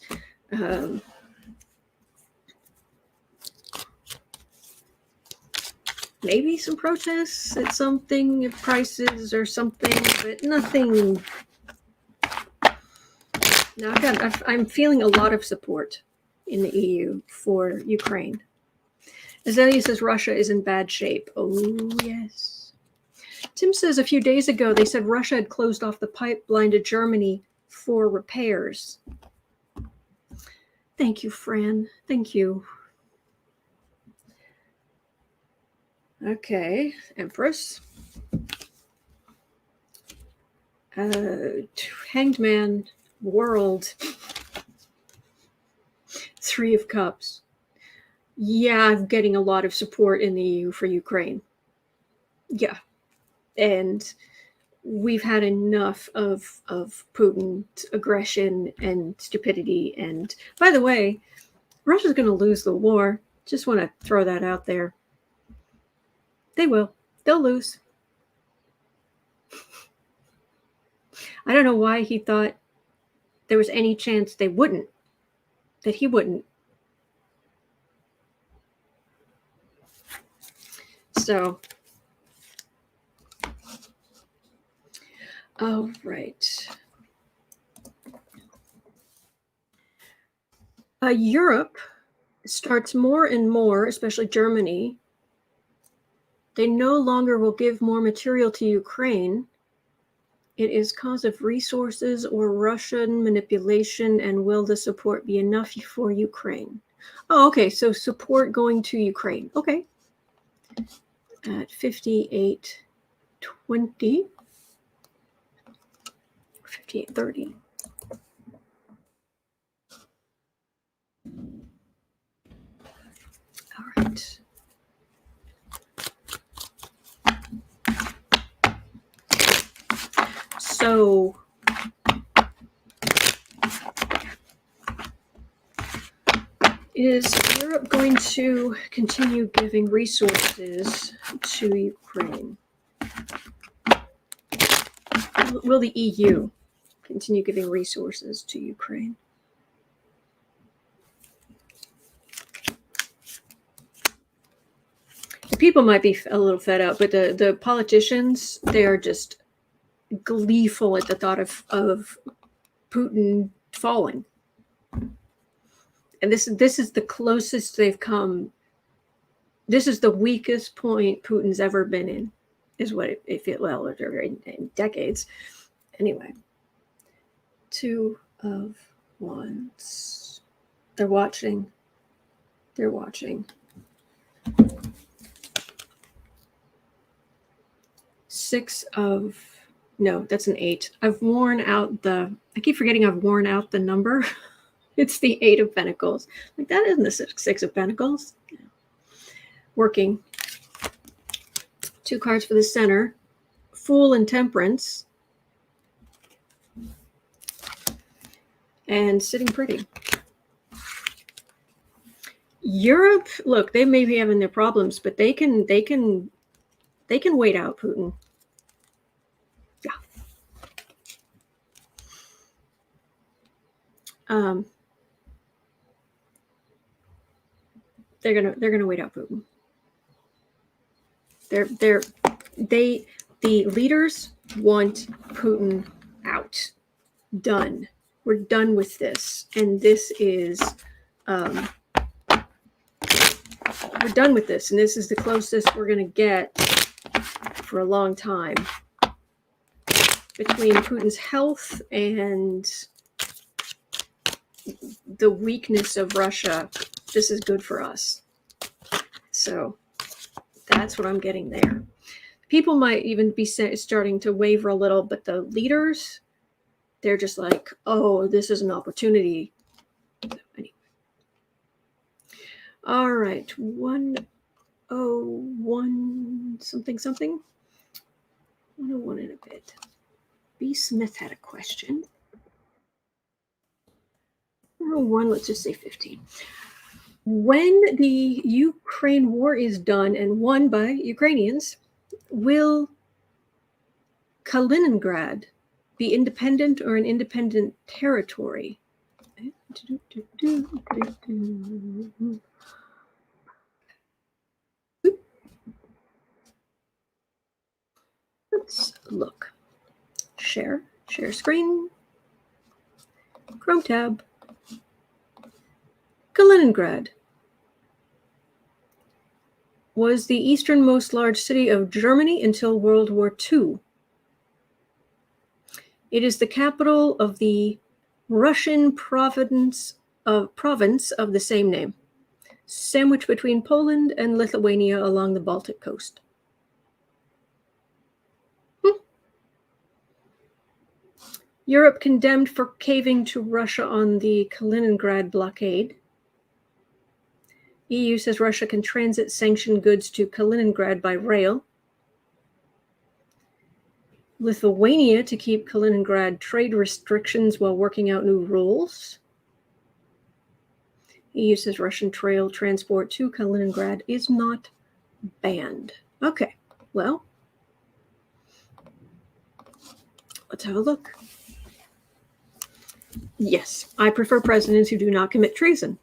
maybe some protests at something, prices or something, but nothing. Now I'm feeling a lot of support in the EU for Ukraine. Azalea says Russia is in bad shape. Oh, yes. Tim says a few days ago they said Russia had closed off the pipeline to Germany for repairs. Thank you, Fran. Thank you. Okay, Empress. Hanged Man, World. 3 of Cups. Yeah, I'm getting a lot of support in the EU for Ukraine. Yeah. And we've had enough of Putin's aggression and stupidity. And by the way, Russia's going to lose the war. Just want to throw that out there. They will. They'll lose. I don't know why he thought there was any chance they wouldn't, that he wouldn't. So, all right. Europe starts more and more, especially Germany. They no longer will give more material to Ukraine. It is cause of resources or Russian manipulation, and will the support be enough for Ukraine? Oh, okay, so support going to Ukraine. Okay. At 58.20. 58.30. All right. So is Europe going to continue giving resources to Ukraine? Will the EU continue giving resources to Ukraine? The people might be a little fed up, but the politicians, they are just gleeful at the thought of Putin falling. And this is the closest they've come. This is the weakest point Putin's ever been in, is what it feels, well, in decades. Anyway, 2 of Wands. They're watching. They're watching. 6 of, no, that's an 8. I've worn out I keep forgetting I've worn out the number. It's the 8 of Pentacles. Like, that isn't the 6 of Pentacles. Working. 2 cards for the center. Fool and Temperance. And Sitting Pretty. Europe, look, they may be having their problems, but they can wait out Putin. Yeah. They're gonna wait out Putin. The leaders want Putin out. Done. We're done with this, and this is we're done with this, and this is the closest we're gonna get for a long time between Putin's health and the weakness of Russia. This is good for us. So that's what I'm getting there. People might even be starting to waver a little, but the leaders, they're just like, oh, this is an opportunity. Anyway. All right. 101 something. 101 in a bit. B. Smith had a question. 101, let's just say 15. When the Ukraine war is done and won by Ukrainians, will Kaliningrad be independent or an independent territory? Let's look. Share screen. Chrome tab. Kaliningrad was the easternmost large city of Germany until World War II. It is the capital of the Russian province of the same name, sandwiched between Poland and Lithuania along the Baltic coast. Europe condemned for caving to Russia on the Kaliningrad blockade. EU says Russia can transit sanctioned goods to Kaliningrad by rail. Lithuania to keep Kaliningrad trade restrictions while working out new rules. EU says Russian trail transport to Kaliningrad is not banned. Okay, well, let's have a look. Yes, I prefer presidents who do not commit treason.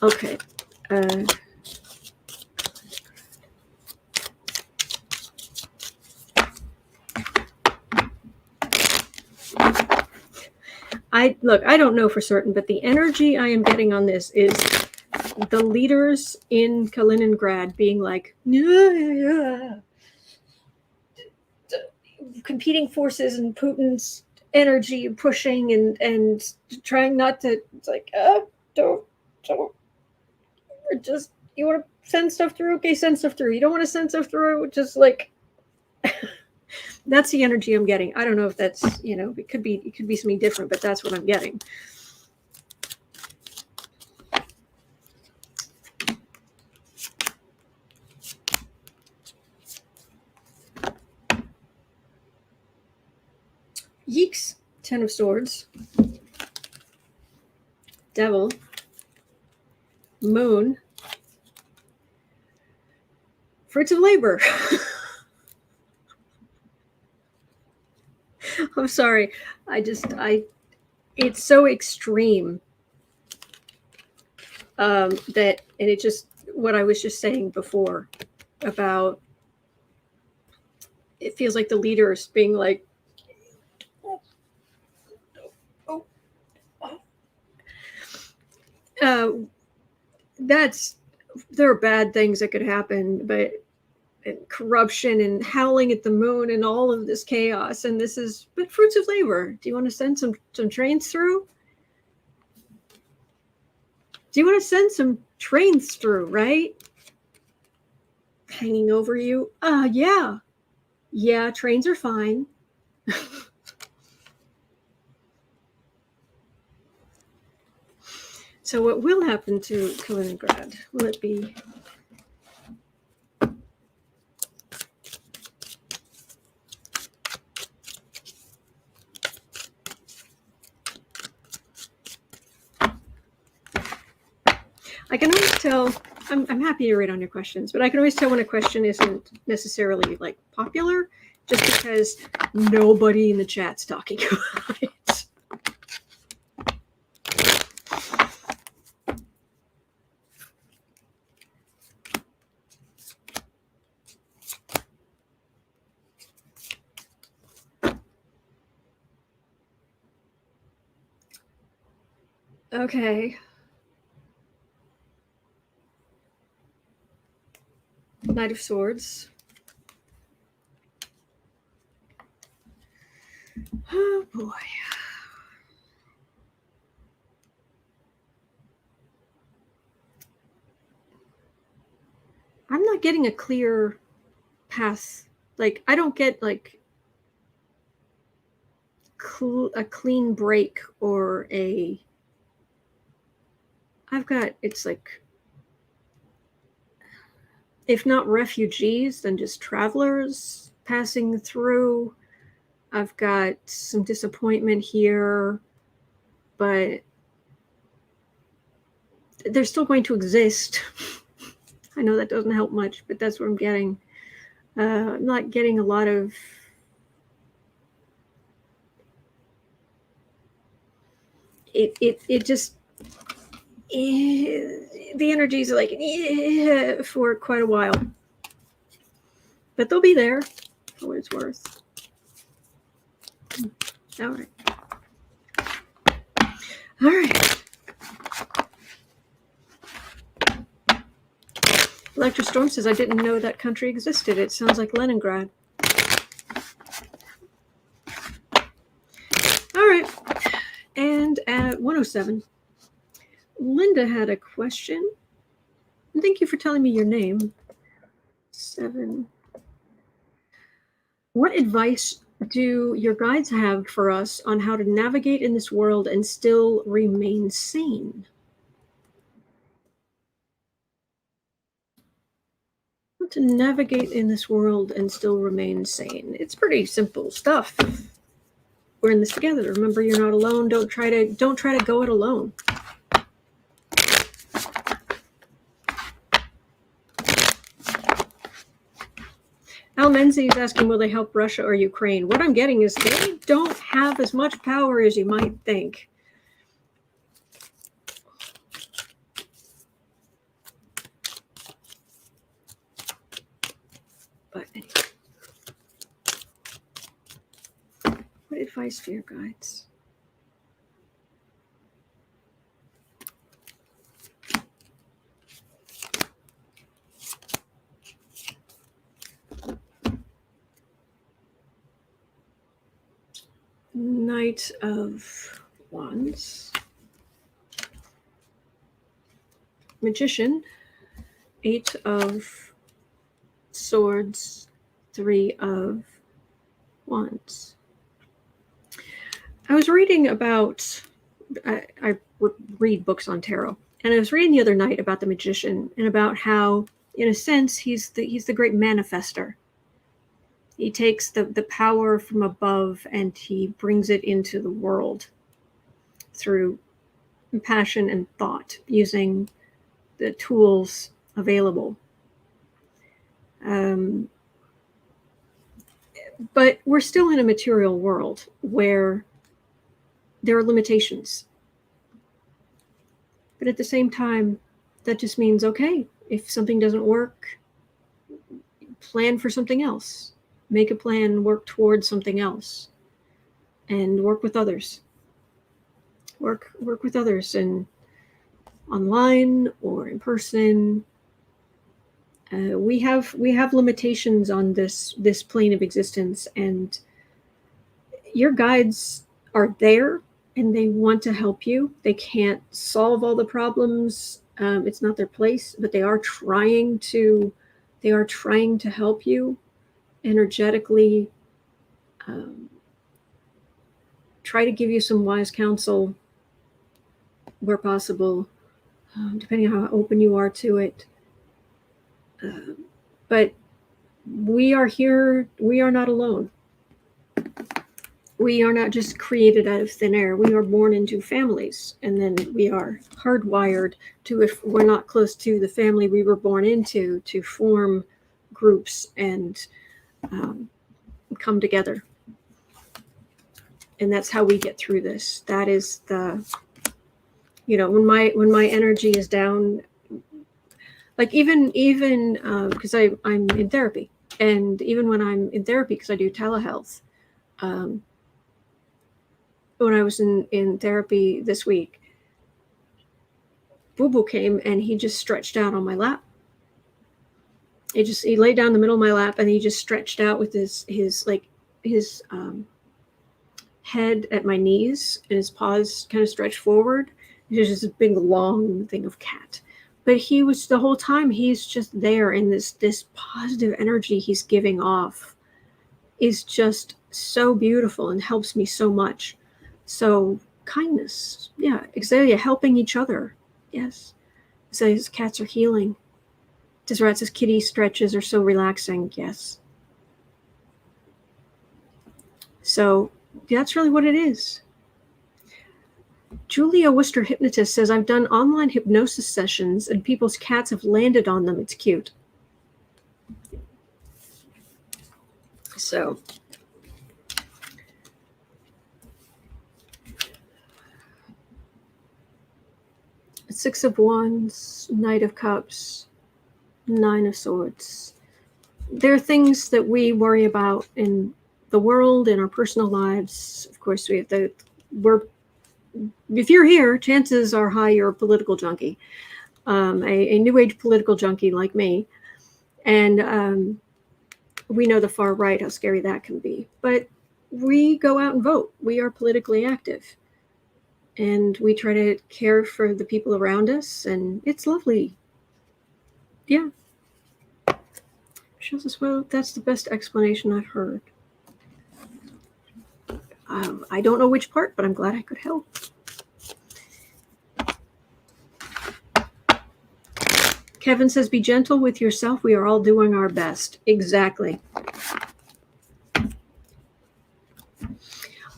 Okay. I don't know for certain, but the energy I am getting on this is the leaders in Kaliningrad being like, yeah. Competing forces and Putin's energy pushing and trying not to. It's like, don't. Just, you want to send stuff through? Okay, send stuff through. You don't want to send stuff through? Just like, that's the energy I'm getting. I don't know if that's, it could be something different, but that's what I'm getting. Yeeks, 10 of Swords, Devil, Moon, Fruits of Labor. I'm sorry. It's so extreme that, and it just, what I was just saying before about, it feels like the leaders being like, there are bad things that could happen, but corruption and howling at the moon and all of this chaos, and this is, but Fruits of Labor. Do you want to send some trains through? Do you want to send some trains through, right? Hanging over you? Yeah, trains are fine. So what will happen to Kaliningrad? Will it be I can always tell. I'm happy to read on your questions, but I can always tell when a question isn't necessarily like popular, just because nobody in the chat's talking about it. Okay. Knight of Swords. Oh boy. I'm not getting a clear path. Like, I don't get like a clean break or a. I've got, it's like, if not refugees, then just travelers passing through. I've got some disappointment here, but they're still going to exist. I know that doesn't help much, but that's what I'm getting. I'm not getting a lot of it just the energies are like for quite a while, but they'll be there for what it's worth. All right. Electra Storm says, I didn't know that country existed. It sounds like Leningrad. All right. And at 107, Linda had a question. And thank you for telling me your name. 7. What advice do your guides have for us on how to navigate in this world and still remain sane? To navigate in this world and still remain sane. It's pretty simple stuff. We're in this together. Remember, you're not alone. Don't try to go it alone. Al Menzi is asking, will they help Russia or Ukraine? What I'm getting is they don't have as much power as you might think. But anyway. What advice for your guides? Knight of Wands. Magician. 8 of Swords. 3 of Wands. I was reading about, I read books on tarot, and I was reading the other night about the magician and about how, in a sense, he's the great manifester. He takes the power from above and he brings it into the world through passion and thought, using the tools available. But we're still in a material world where there are limitations. But at the same time, that just means, okay, if something doesn't work, plan for something else. Make a plan, work towards something else, and work with others. Work with others, and online or in person. We have limitations on this plane of existence, and your guides are there and they want to help you. They can't solve all the problems. It's not their place, but they are trying to help you energetically. Try to give you some wise counsel where possible, depending on how open you are to it. But we are here. We are not alone. We are not just created out of thin air. We are born into families, and then we are hardwired to, if we're not close to the family we were born into, to form groups and come together. And that's how we get through this. That is the, when my energy is down, like even because I'm in therapy, and even when I'm in therapy, because I do telehealth, when I was in therapy this week, Boo Boo came and he just stretched out on my lap. He laid down in the middle of my lap and he just stretched out with his head at my knees and his paws kind of stretched forward. It was just a big long thing of cat. But he was, the whole time, he's just there, and this positive energy he's giving off is just so beautiful and helps me so much. So kindness, yeah, Exalia, helping each other, yes. Exalia's cats are healing. Desrat's kitty stretches are so relaxing, yes. So that's really what it is. Julia Worcester Hypnotist says, I've done online hypnosis sessions and people's cats have landed on them. It's cute. So Six of Wands, Knight of Cups, Nine of Swords. There are things that we worry about in the world, in our personal lives. Of course, if you're here, chances are high you're a political junkie, a new age political junkie like me. And we know the far right, how scary that can be. But we go out and vote. We are politically active. And we try to care for the people around us, and it's lovely. Yeah. Shows us, well, that's the best explanation I've heard. I don't know which part, but I'm glad I could help. Kevin says, be gentle with yourself. We are all doing our best. Exactly.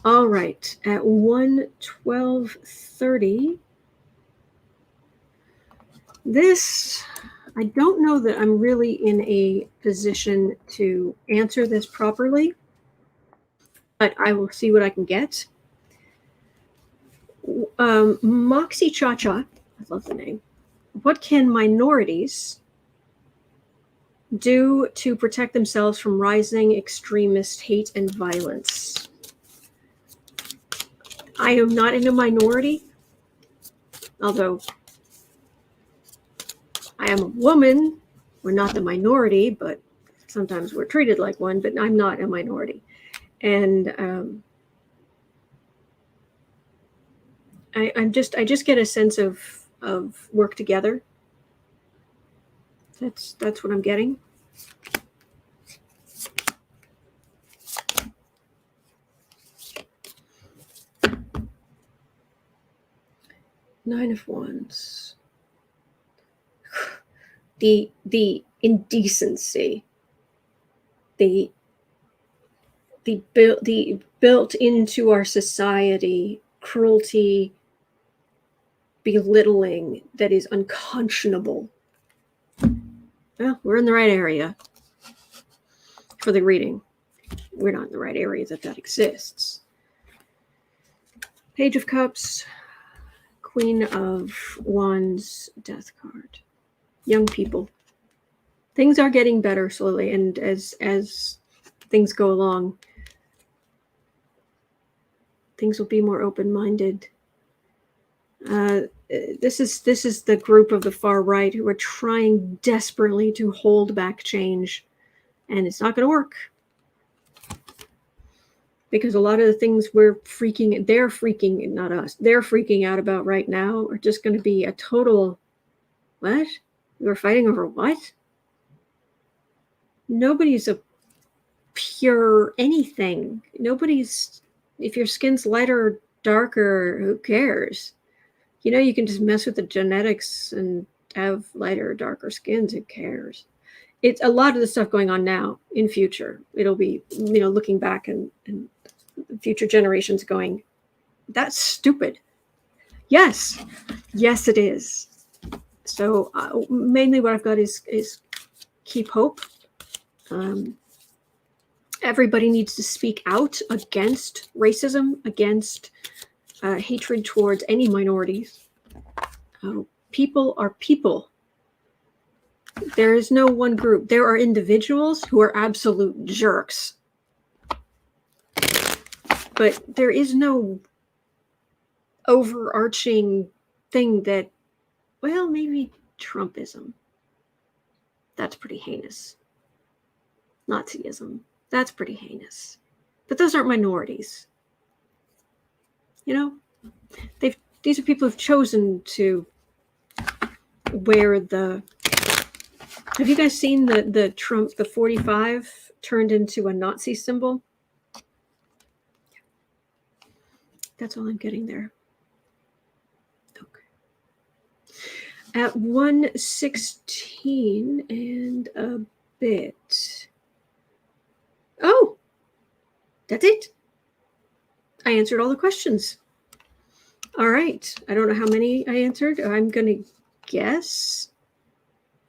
All right. At 1:12:30. This, I don't know that I'm really in a position to answer this properly, but I will see what I can get. Moxie Cha-Cha, I love the name. What can minorities do to protect themselves from rising extremist hate and violence? I am not in a minority, although I am a woman. We're not the minority, but sometimes we're treated like one, but I'm not a minority. And I just get a sense of work together. That's what I'm getting. Nine of Wands. The indecency, the built into our society cruelty, belittling that is unconscionable. Well, we're in the right area for the reading. We're not in the right area that exists. Page of Cups, Queen of Wands, Death card. Young people. Things are getting better slowly, and as things go along, things will be more open-minded. This is the group of the far right who are trying desperately to hold back change, and it's not going to work. Because a lot of the things they're freaking, not us, they're freaking out about right now are just going to be a total, what? We're fighting over what? Nobody's a pure anything. Nobody's, if your skin's lighter or darker, who cares? You can just mess with the genetics and have lighter or darker skins. Who cares? It's a lot of the stuff going on now. In future, it'll be, looking back and future generations going, that's stupid. Yes, it is. So mainly what I've got is keep hope. Everybody needs to speak out against racism, against hatred towards any minorities. People are people. There is no one group. There are individuals who are absolute jerks. But there is no overarching thing that, well, maybe Trumpism. That's pretty heinous. Nazism. That's pretty heinous. But those aren't minorities. You know? These are people who've chosen to wear the... Have you guys seen the Trump, the 45 turned into a Nazi symbol? That's all I'm getting there. Okay. At 1:16 and a bit. Oh, that's it. I answered all the questions. All right. I don't know how many I answered. I'm going to guess.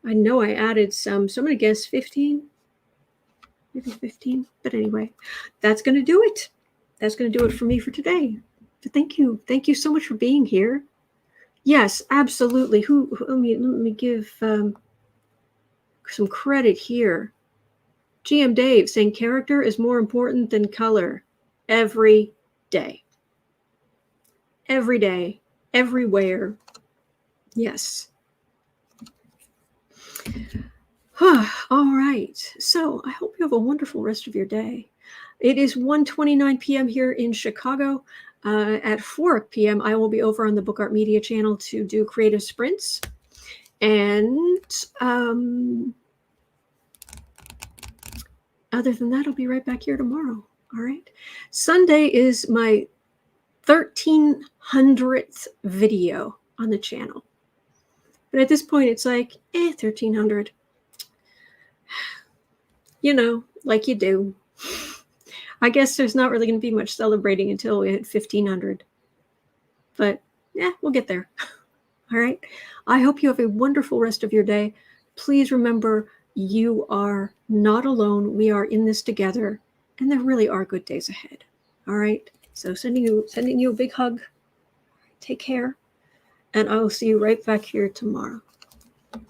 I know I added some, so I'm going to guess 15. Maybe 15. But anyway, that's going to do it. That's going to do it for me for today. Thank you. Thank you so much for being here. Yes, absolutely. Let me give some credit here. GM Dave saying character is more important than color every day. Every day, everywhere. Yes. All right. So I hope you have a wonderful rest of your day. It is 1:29 p.m. here in Chicago. At 4 p.m., I will be over on the Book Art Media channel to do creative sprints. And other than that, I'll be right back here tomorrow. All right. Sunday is my 1300th video on the channel. But at this point, it's like, 1300. You know, like you do. I guess there's not really going to be much celebrating until we hit 1500. But yeah, we'll get there. All right. I hope you have a wonderful rest of your day. Please remember, you are not alone. We are in this together, and there really are good days ahead. All right. So sending you a big hug. Take care, and I will see you right back here tomorrow. Bye.